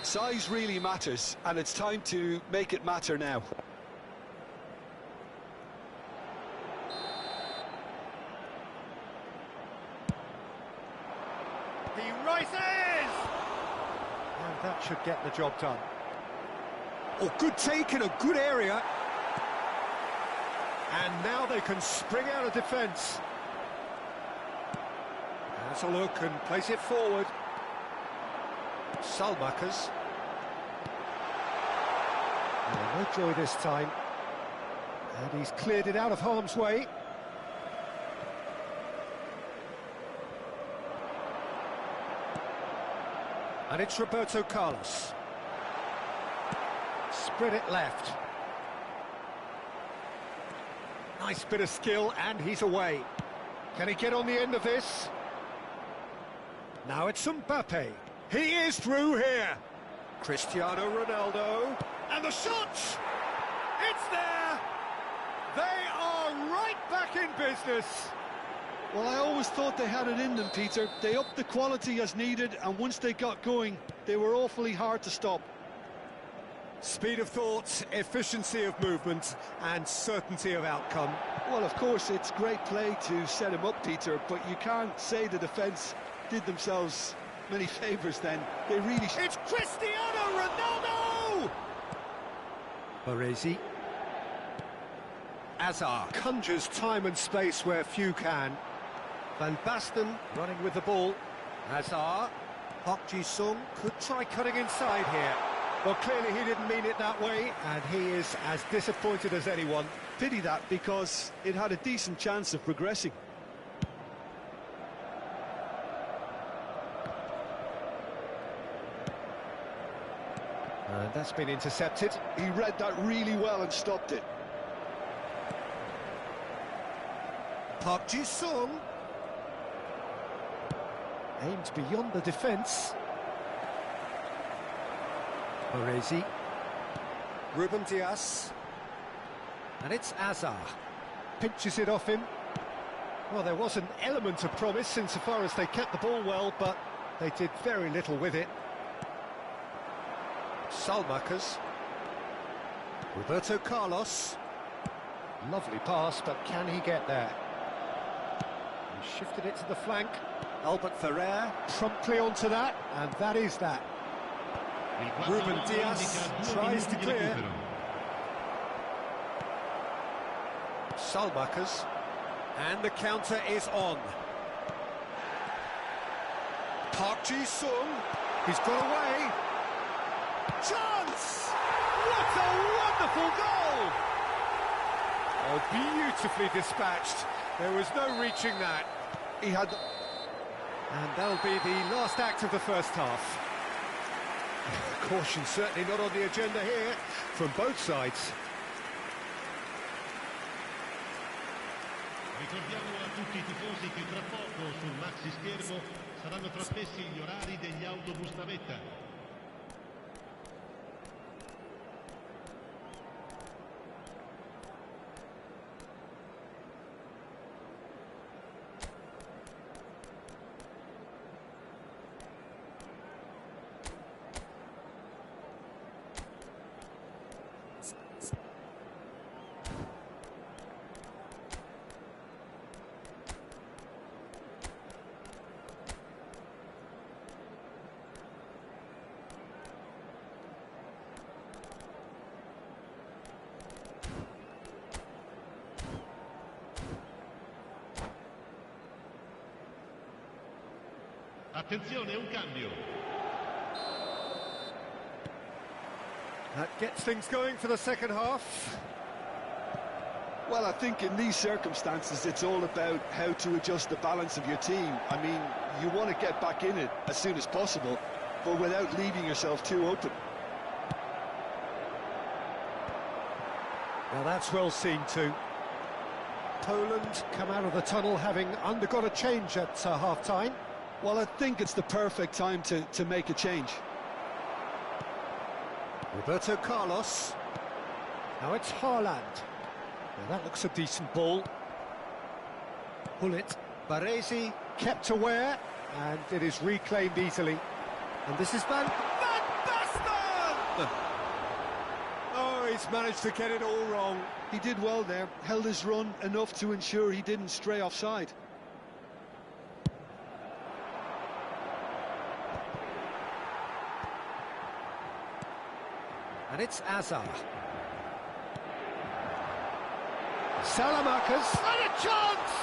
Size really matters, and it's time to make it matter now. He rises! And that should get the job done. Oh, good take in a good area. And now they can spring out of defence. Has a look and place it forward. Salmakers. No joy this time. And he's cleared it out of harm's way. And it's Roberto Carlos. Spread it left. Nice bit of skill, and he's away. Can he get on the end of this? Now it's Mbappe. He is through here. Cristiano Ronaldo. And the shot! It's there! They are right back in business. Well, I always thought they had it in them, Peter. They upped the quality as needed, and once they got going, they were awfully hard to stop. Speed of thought, efficiency of movement, and certainty of outcome. Well, of course, it's great play to set him up, Peter, but you can't say the defence did themselves many favours then. They really... It's Cristiano Ronaldo! Baresi. Hazard conjures time and space where few can. Van Basten running with the ball. Hazard. Park Ji-sung could try cutting inside here. Well, clearly he didn't mean it that way, and he is as disappointed as anyone. Pity that, because it had a decent chance of progressing. And that's been intercepted. He read that really well and stopped it. Park Ji-sung aimed beyond the defence. Baresi. Ruben Dias. And it's Hazard. Pinches it off him. Well, there was an element of promise insofar as they kept the ball well, but they did very little with it. Salmakers. Roberto Carlos. Lovely pass, but can he get there? He shifted it to the flank. Albert Ferrer promptly onto that, and that is that. Ruben Dias tries to clear. Salmakers. And the counter is on. Park Ji-sung. He's got away. Chance! What a wonderful goal! Oh, beautifully dispatched. There was no reaching that. He had... And that'll be the last act of the first half. Caution certainly not on the agenda here from both sides. Ricordiamo a tutti i tifosi che tra poco sul maxi schermo saranno trasmessi gli orari degli autobus navetta. Attenzione, un cambio. That gets things going for the second half. Well, I think in these circumstances, it's all about how to adjust the balance of your team. I mean, you want to get back in it as soon as possible, but without leaving yourself too open. Well, that's well seen too. Poland come out of the tunnel having undergone a change at half-time. Well, I think it's the perfect time to make a change. Roberto Carlos. Now it's Haaland. Now that looks a decent ball. Hullet. Baresi kept aware, and it is reclaimed easily. And this is Van Basten! Oh, he's managed to get it all wrong. He did well there, held his run enough to ensure he didn't stray offside. And it's Hazard. Salamakers, and a chance!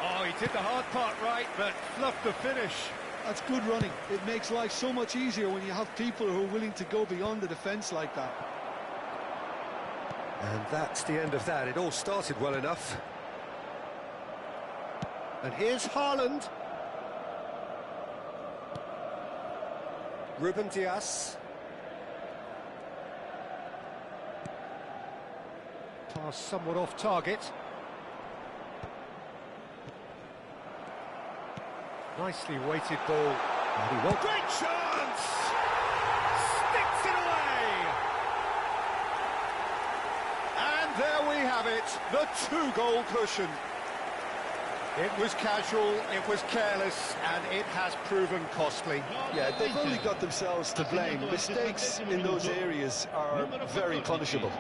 Oh, he did the hard part right, but fluffed the finish. That's good running. It makes life so much easier when you have people who are willing to go beyond the defence like that. And that's the end of that. It all started well enough. And here's Haaland. Ruben Dias. Pass somewhat off target. Nicely weighted ball. Very well. Great chance! Sticks it away! And there we have it, the two-goal cushion. It was casual, it was careless, and it has proven costly. Yeah, they've only got themselves to blame. Mistakes in those areas are very punishable.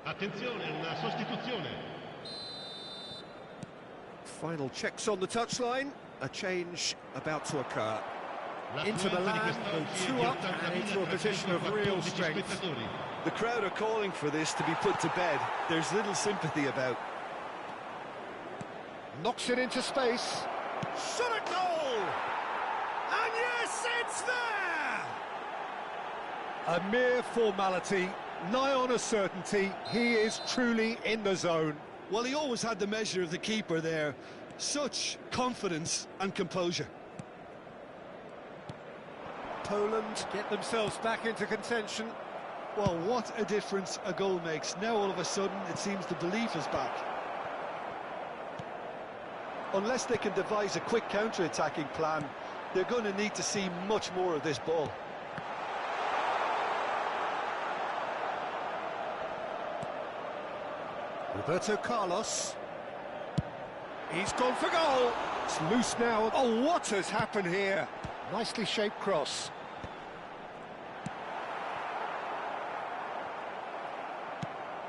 Attenzione, una sostituzione. Final checks on the touchline, a change about to occur. Inter Milan go 2 up and into a position of real strength. The crowd are calling for this to be put to bed. There's little sympathy about. Knocks it into space. Shot at goal! And yes, it's there! A mere formality, nigh on a certainty. He is truly in the zone. Well, he always had the measure of the keeper there. Such confidence and composure. Poland get themselves back into contention. Well, what a difference a goal makes. Now all of a sudden it seems the belief is back. Unless they can devise a quick counter-attacking plan, they're going to need to see much more of this ball. Roberto Carlos. He's gone for goal. It's loose now. Oh, what has happened here? Nicely shaped cross.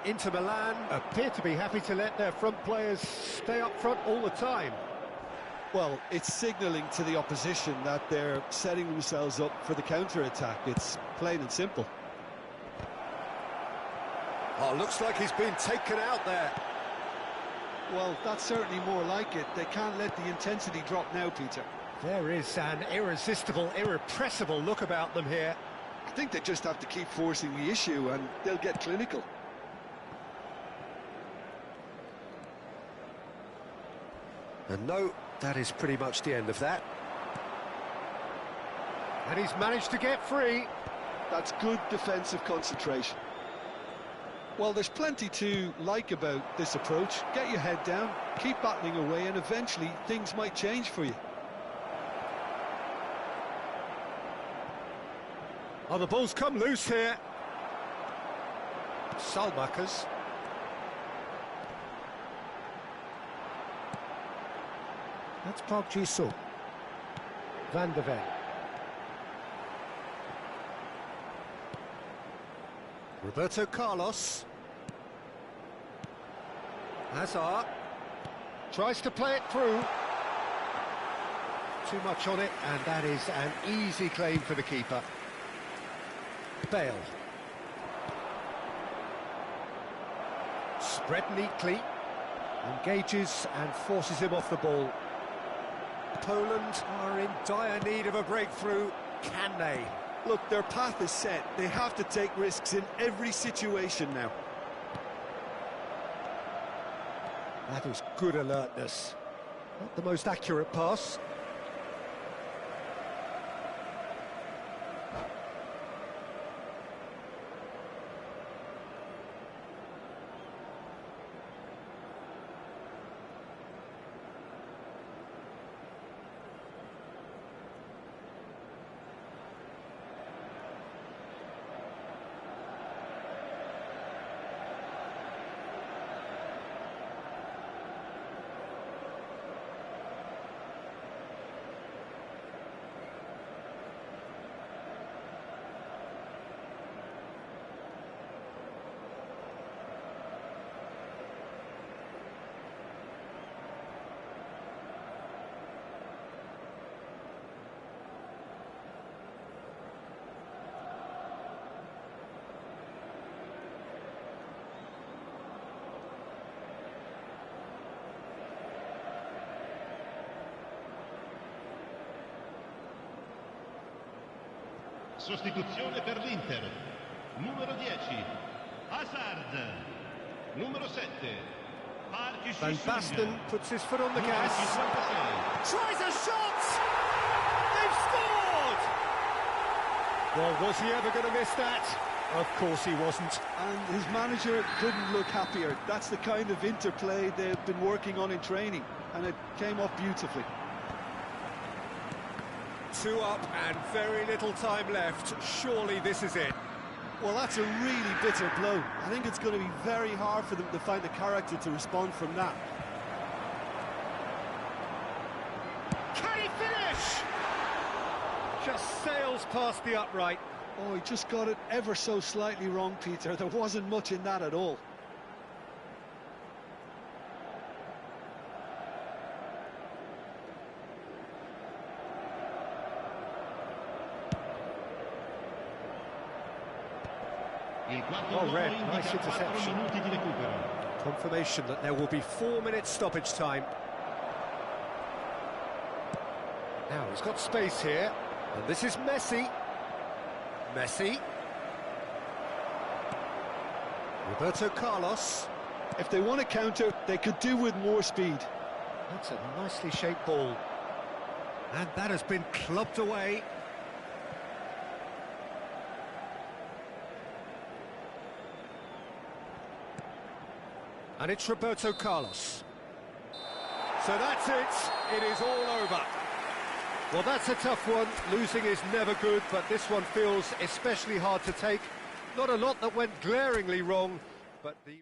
Inter Milan appear to be happy to let their front players stay up front all the time. Well, it's signalling to the opposition that they're setting themselves up for the counter-attack. It's plain and simple. Oh, looks like he's been taken out there. Well, that's certainly more like it. They can't let the intensity drop now, Peter. There is an irresistible, irrepressible look about them here. I think they just have to keep forcing the issue and they'll get clinical. And no, that is pretty much the end of that. And he's managed to get free. That's good defensive concentration. Well, there's plenty to like about this approach. Get your head down, keep battling away, and eventually things might change for you. Oh, the ball's come loose here. Salmakers. That's Park Ji-sung. Van de Ven. Roberto Carlos. Hazard. Tries to play it through. Too much on it, and that is an easy claim for the keeper. Bale. Spread neatly. Engages and forces him off the ball. Poland are in dire need of a breakthrough. Can they? Look, their path is set. They have to take risks in every situation now. That is good alertness. Not the most accurate pass. Sostituzione per l'Inter. Numero 10, Hazard. Numero 7, Van Basten puts his foot on the gas. 56. Tries a shot! They've scored! Well, was he ever going to miss that? Of course he wasn't. And his manager couldn't look happier. That's the kind of interplay they've been working on in training, and it came off beautifully. 2 up and very little time left. Surely this is it. Well, that's a really bitter blow. I think it's going to be very hard for them to find the character to respond from that. Can he finish? Just sails past the upright. Oh, he just got it ever so slightly wrong, Peter. There wasn't much in that at all. Oh, red, nice interception. Confirmation that there will be 4 minutes stoppage time. Now he's got space here, and this is Messi. Messi. Roberto Carlos. If they want to counter, they could do with more speed. That's a nicely shaped ball. And that has been clubbed away. And it's Roberto Carlos. So that's it. It is all over. Well, that's a tough one. Losing is never good, but this one feels especially hard to take. Not a lot that went glaringly wrong, but the...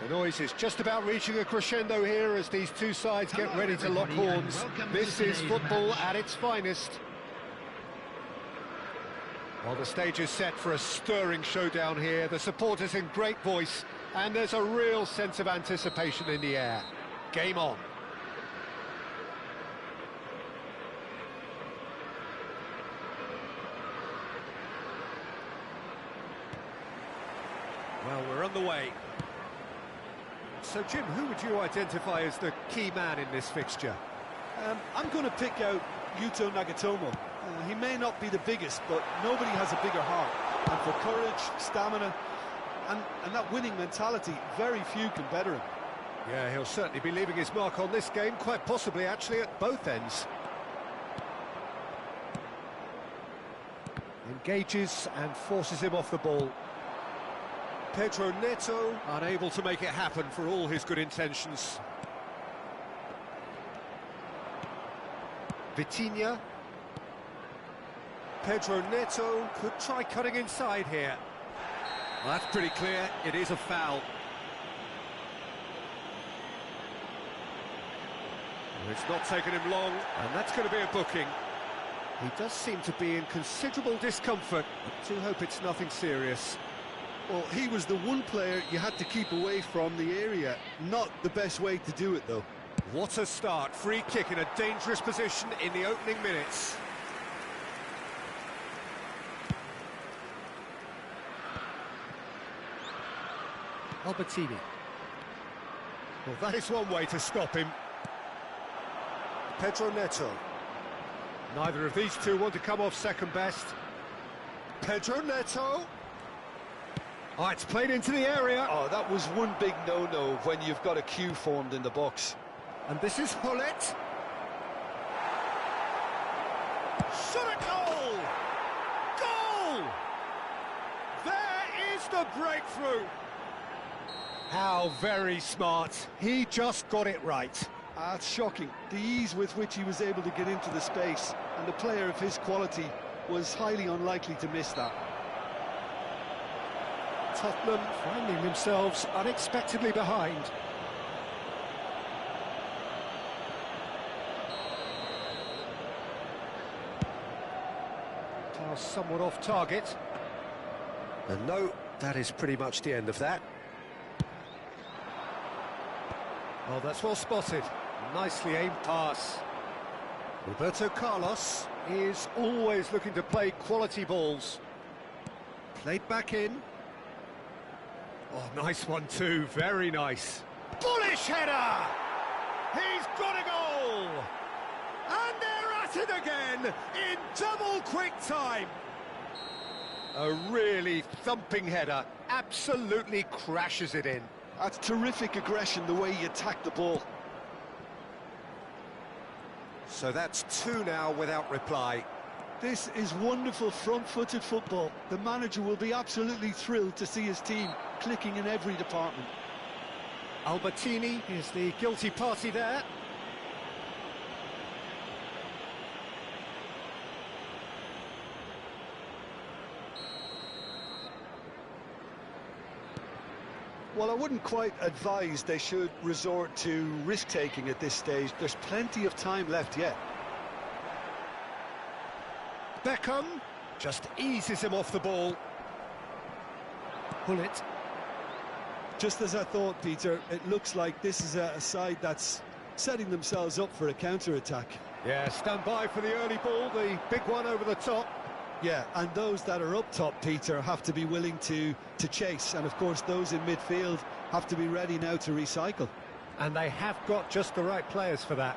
The noise is just about reaching a crescendo here as these two sides get ready to lock horns. This is football at its finest. Well, the stage is set for a stirring showdown here. The supporters in great voice, and there's a real sense of anticipation in the air. Game on. Well, we're on the way. So, Jim, who would you identify as the key man in this fixture? I'm going to pick out Yuto Nagatomo. He may not be the biggest, but nobody has a bigger heart. And for courage, stamina, and that winning mentality, very few can better him. Yeah, he'll certainly be leaving his mark on this game, quite possibly actually at both ends. Engages and forces him off the ball. Pedro Neto unable to make it happen for all his good intentions. Vitinha. Pedro Neto could try cutting inside here. Well, that's pretty clear, it is a foul. Well, it's not taken him long, and that's going to be a booking. He does seem to be in considerable discomfort. I do hope it's nothing serious. Well, he was the one player you had to keep away from the area. Not the best way to do it, though. What a start. Free kick in a dangerous position in the opening minutes. Albertini. Well, that is one way to stop him. Pedro Neto. Neither of these two want to come off second best. Pedro Neto. Oh, it's played into the area. Oh, that was one big no-no when you've got a queue formed in the box. And this is Hullet. Shot a goal! Goal! There is the breakthrough. How very smart. He just got it right. It's shocking, the ease with which he was able to get into the space, and the player of his quality was highly unlikely to miss that. Tottenham finding themselves unexpectedly behind. Pass somewhat off target. And no, that is pretty much the end of that. Oh, that's well spotted. Nicely aimed pass. Roberto Carlos is always looking to play quality balls. Played back in. Oh, nice one too, very nice. Bullish header! He's got a goal! And they're at it again in double quick time. A really thumping header, absolutely crashes it in. That's terrific aggression, the way he attacked the ball. So that's two now without reply. This is wonderful front-footed football. The manager will be absolutely thrilled to see his team clicking in every department. Albertini is the guilty party there. Well, I wouldn't quite advise they should resort to risk-taking at this stage. There's plenty of time left yet. Beckham just eases him off the ball. Hullet. Just as I thought, Peter, it looks like this is a side that's setting themselves up for a counter-attack. Yeah, stand by for the early ball, the big one over the top. Yeah, and those that are up top, Peter, have to be willing to chase. And, of course, those in midfield have to be ready now to recycle. And they have got just the right players for that.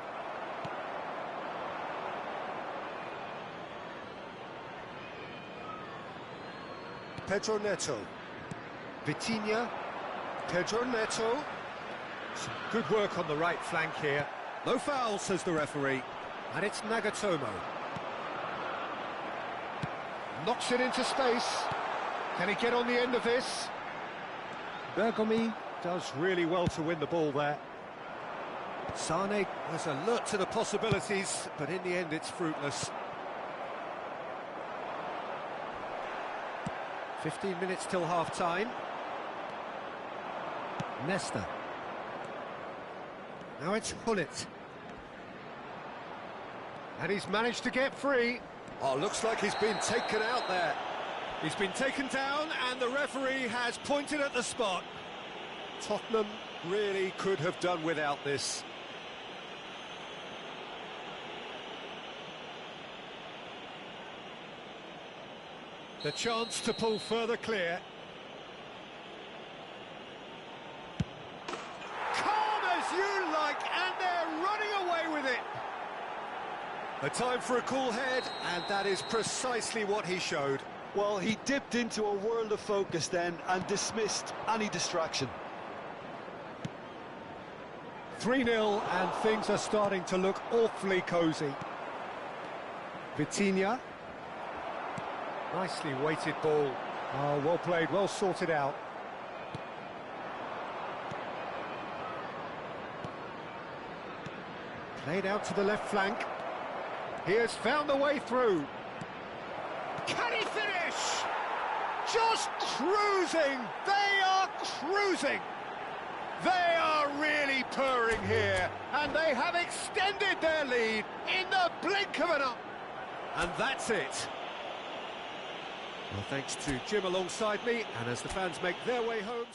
Pedro Neto. Vitinha. Pedro Neto. Some good work on the right flank here. No foul, says the referee. And it's Nagatomo. Knocks it into space. Can he get on the end of this? Bergomi does really well to win the ball there. Sane was alert to the possibilities, but in the end it's fruitless. 15 minutes till half-time. Nesta. Now it's Hullet. And he's managed to get free. Oh, looks like he's been taken out there. He's been taken down and the referee has pointed at the spot. Tottenham really could have done without this. The chance to pull further clear. Calm as you like, and they're running away with it. A time for a cool head, and that is precisely what he showed. Well, he dipped into a world of focus then and dismissed any distraction. 3-0, and things are starting to look awfully cosy. Vitinha. Nicely weighted ball. Oh, well played, well sorted out. Played out to the left flank. He has found the way through. Can he finish? Just cruising! They are cruising! They are really purring here, and they have extended their lead in the blink of an eye. And that's it. Well, thanks to Jim alongside me, and as the fans make their way home...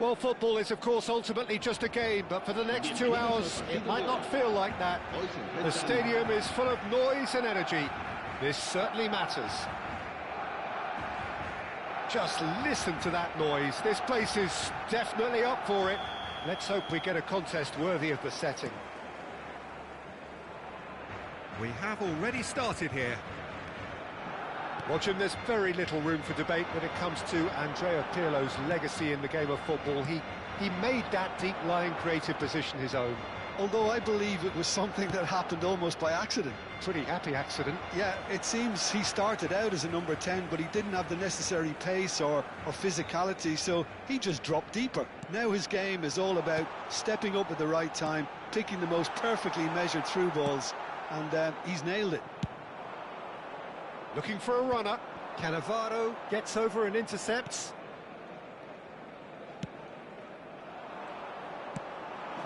Well, football is, of course, ultimately just a game, but for the next 2 hours, it might not feel like that. The stadium is full of noise and energy. This certainly matters. Just listen to that noise. This place is definitely up for it. Let's hope we get a contest worthy of the setting. We have already started here. Watching, there's very little room for debate when it comes to Andrea Pirlo's legacy in the game of football. He made that deep-lying creative position his own. Although I believe it was something that happened almost by accident. Pretty happy accident. Yeah, it seems he started out as a number 10, but he didn't have the necessary pace or physicality, so he just dropped deeper. Now his game is all about stepping up at the right time, picking the most perfectly measured through balls, and he's nailed it. Looking for a runner. Cannavaro gets over and intercepts.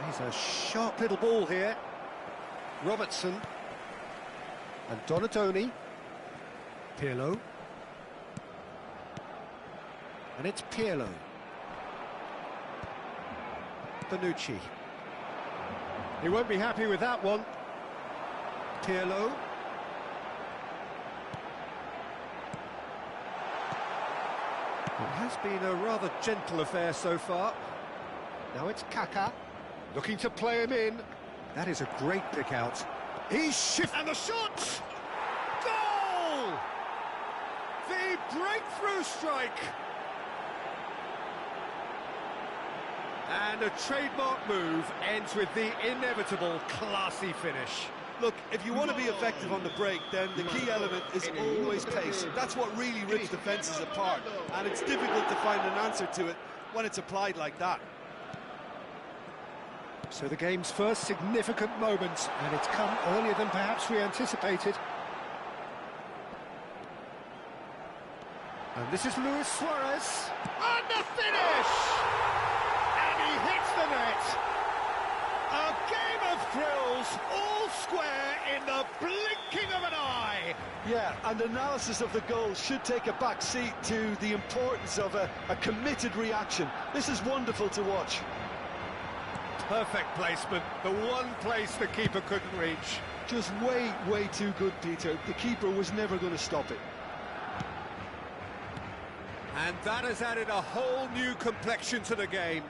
He's a sharp little ball here. Robertson. And Donadoni. Pirlo. And it's Pirlo. Bonucci. He won't be happy with that one. Pirlo. It has been a rather gentle affair so far. Now it's Kaká, looking to play him in. That is a great pick out. He's shifted, and the shot! Goal! The breakthrough strike! And a trademark move ends with the inevitable classy finish. Look, if you want to be effective on the break, then the key element is always pace. That's what really rips defences apart, and it's difficult to find an answer to it when it's applied like that. So the game's first significant moment, and it's come earlier than perhaps we anticipated. And this is Luis Suarez. And the finish! And he hits the net. A game of thrills, all square in the blinking of an eye. Yeah, and analysis of the goal should take a back seat to the importance of a committed reaction. This is wonderful to watch. Perfect placement, the one place the keeper couldn't reach. Just way too good, Peter. The keeper was never going to stop it. And that has added a whole new complexion to the game.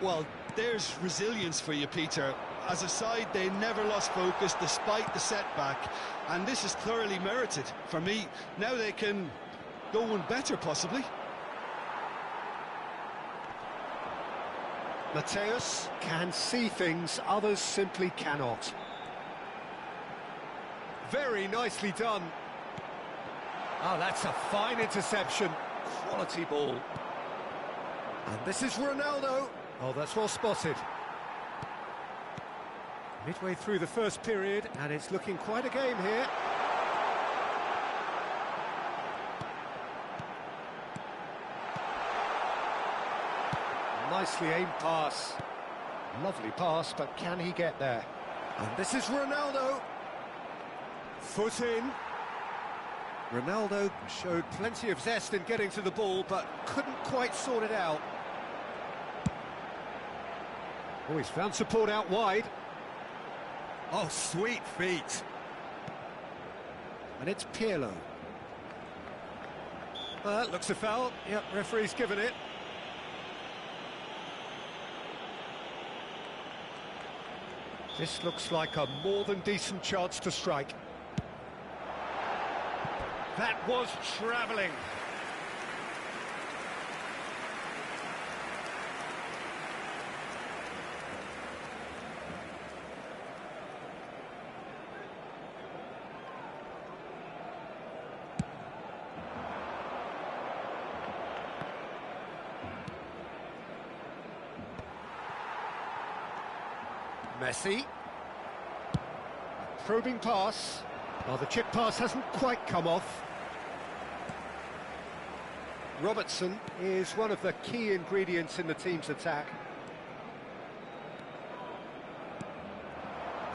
Well, there's resilience for you, Peter. As a side, they never lost focus despite the setback, and this is thoroughly merited for me. Now they can go one better, possibly. Mateus can see things others simply cannot. Very nicely done. Oh, that's a fine interception. Quality ball. And this is Ronaldo. Oh, that's well spotted. Midway through the first period, and it's looking quite a game here. Nicely aimed pass. Lovely pass, but can he get there? And this is Ronaldo. Foot in. Ronaldo showed plenty of zest in getting to the ball, but couldn't quite sort it out. Oh, he's found support out wide. Oh, sweet feet. And it's Pirlo. That looks a foul. Yep, referee's given it. This looks like a more than decent chance to strike. That was travelling. Messi. A probing pass. Well, the chip pass hasn't quite come off. Robertson is one of the key ingredients in the team's attack.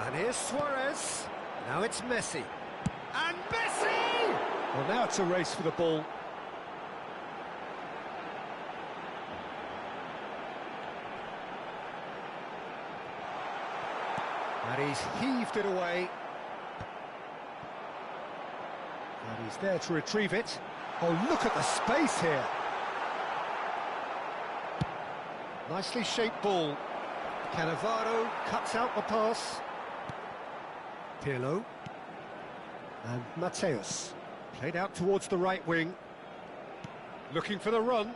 And here's Suarez. Now it's Messi. And Messi! Well, now it's a race for the ball. And he's heaved it away. And he's there to retrieve it. Oh, look at the space here. Nicely shaped ball. Cannavaro cuts out the pass. Pirlo. And Mateus. Played out towards the right wing. Looking for the run.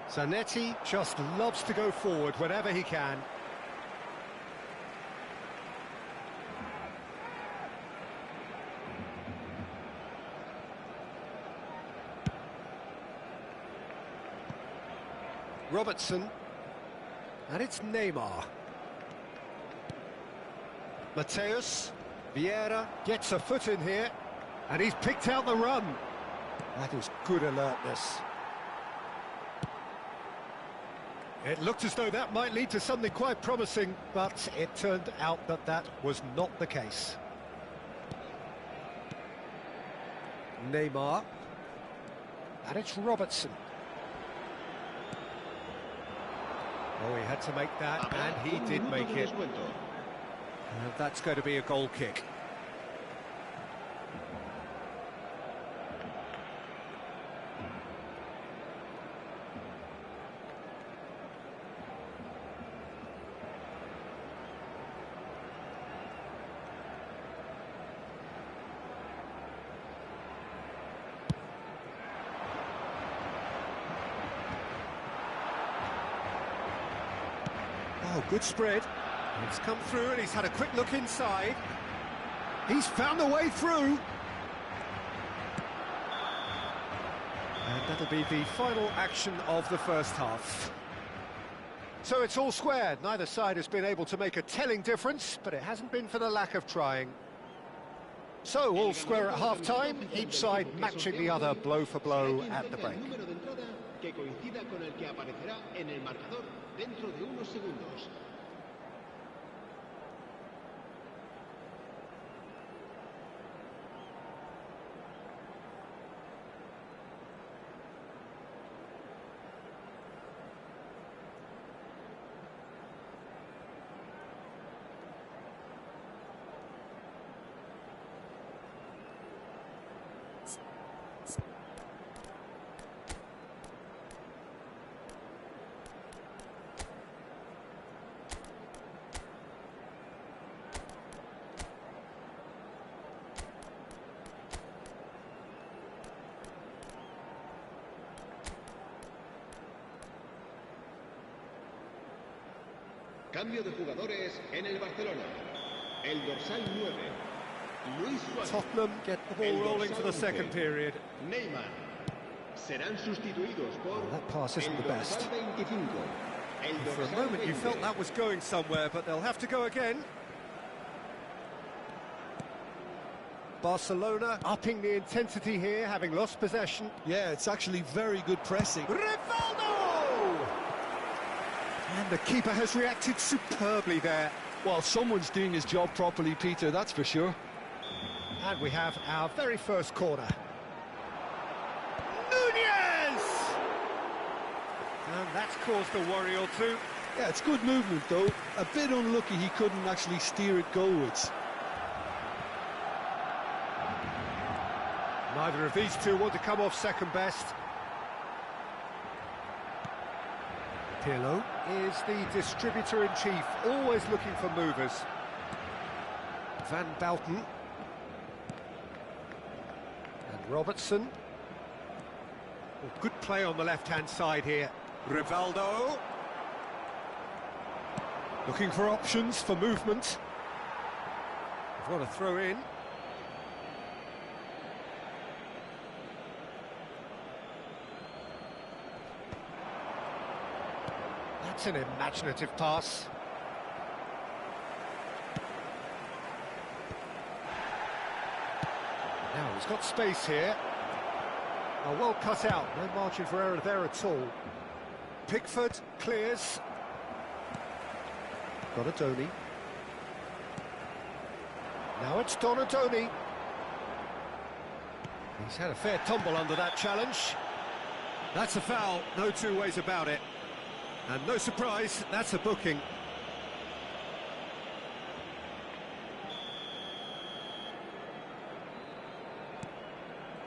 Zanetti just loves to go forward whenever he can. Robertson. And it's Neymar. Mateus. Vieira gets a foot in here. And he's picked out the run. That is good alertness. It looked as though that might lead to something quite promising, but it turned out that that was not the case. Neymar. And it's Robertson. Oh, he had to make that, and he did make it. And that's going to be a goal kick. Oh, good spread. It's come through and he's had a quick look inside. He's found a way through. And that'll be the final action of the first half. So it's all square. Neither side has been able to make a telling difference, but it hasn't been for the lack of trying. So all square at half-time, each side matching the other blow for blow at the break. Que coincida con el que aparecerá en el marcador dentro de unos segundos. Cambio de jugadores en el Barcelona. El dorsal 9, Luis Suárez. Tottenham get the ball rolling for the second period. Neymar. Serán sustituidos por That pass isn't the best. 25. For a moment you felt that was going somewhere, but they'll have to go again. Barcelona upping the intensity here, having lost possession. Yeah, it's actually very good pressing. Rivaldo! And the keeper has reacted superbly there. Well, someone's doing his job properly, Peter, that's for sure. And we have our very first corner. Nunez! And that's caused a worry or two. Yeah, it's good movement, though. A bit unlucky he couldn't actually steer it goalwards. Neither of these two want to come off second best. Pirlo is the distributor-in-chief, always looking for movers. Van Bouten. And Robertson. Well, good play on the left-hand side here. Rivaldo. Looking for options for movement. They've got to throw in. That's an imaginative pass. Now he's got space here. Oh, well cut out, no margin for error there at all. Pickford clears. Donadoni. Now it's Donadoni. He's had a fair tumble under that challenge. That's a foul, no two ways about it. And no surprise, that's a booking.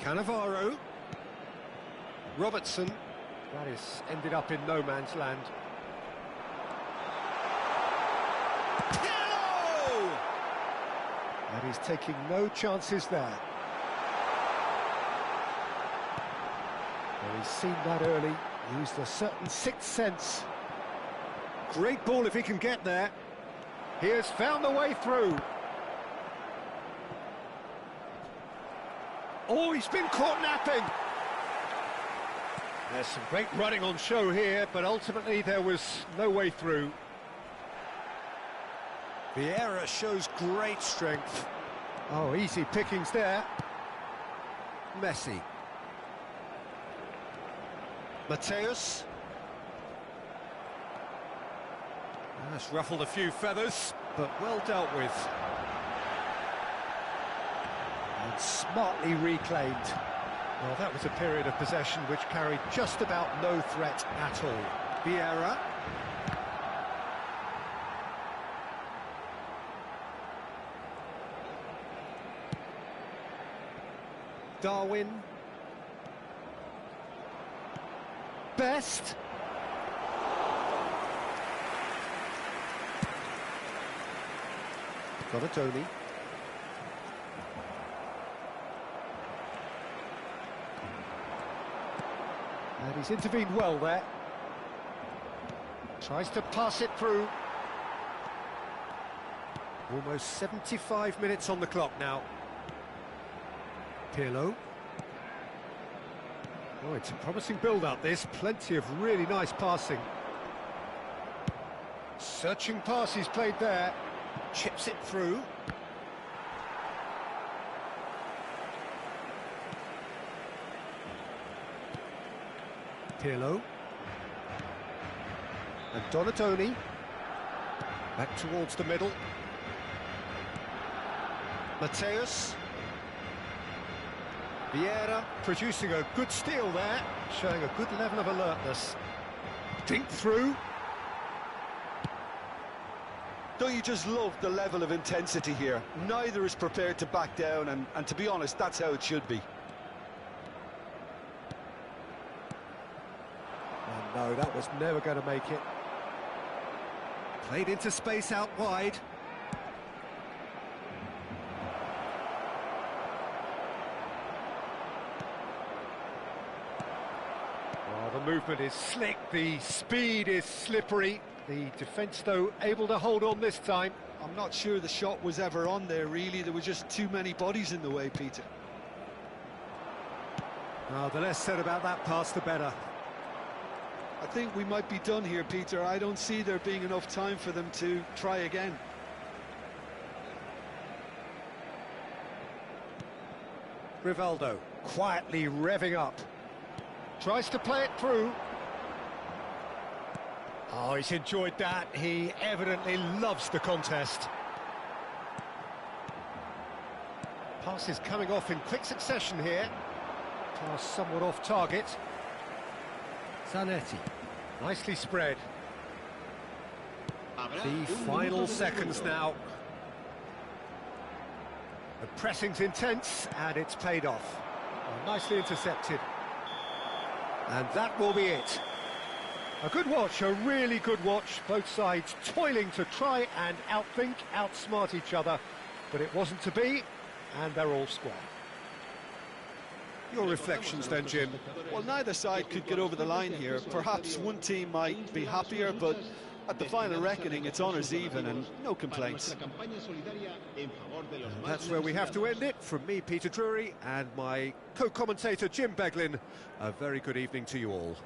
Cannavaro. Robertson. That is ended up in no man's land. Pirlo! And he's taking no chances there. Well, he's seen that early, used a certain sixth sense. Great ball if he can get there. He has found the way through. Oh, he's been caught napping. There's some great running on show here, but ultimately there was no way through. Vieira shows great strength. Oh, easy pickings there. Messi. Mateus. That's ruffled a few feathers, but well dealt with. And smartly reclaimed. Well, that was a period of possession which carried just about no threat at all. Vieira. Darwin. Best. Donatoni. And he's intervened well there. Tries to pass it through. Almost 75 minutes on the clock now. Pirlo. Oh, it's a promising build-up, this. Plenty of really nice passing. Searching pass he's played there. Chips it through. Pirlo. And Donatoni. Back towards the middle. Mateus. Vieira producing a good steal there, showing a good level of alertness. Dink through. Don't you just love the level of intensity here? Neither is prepared to back down, and to be honest, that's how it should be. Oh no, that was never going to make it. Played into space out wide. The movement is slick, the speed is slippery. The defence, though, able to hold on this time. I'm not sure the shot was ever on there, really. There were just too many bodies in the way, Peter. The less said about that pass, the better. I think we might be done here, Peter. I don't see there being enough time for them to try again. Rivaldo, quietly revving up. Tries to play it through. Oh, he's enjoyed that. He evidently loves the contest. Passes coming off in quick succession here. Pass somewhat off target. Zanetti, nicely spread. The final seconds now. The pressing's intense, and it's paid off. Oh, nicely intercepted. And that will be it. A good watch, a really good watch. Both sides toiling to try and outthink, outsmart each other. But it wasn't to be, and they're all square. Your reflections then, Jim? Well, neither side could get over the line here. Perhaps one team might be happier, but at the final reckoning, it's honours even and no complaints. And that's where we have to end it. From me, Peter Drury, and my co-commentator, Jim Beglin, a very good evening to you all.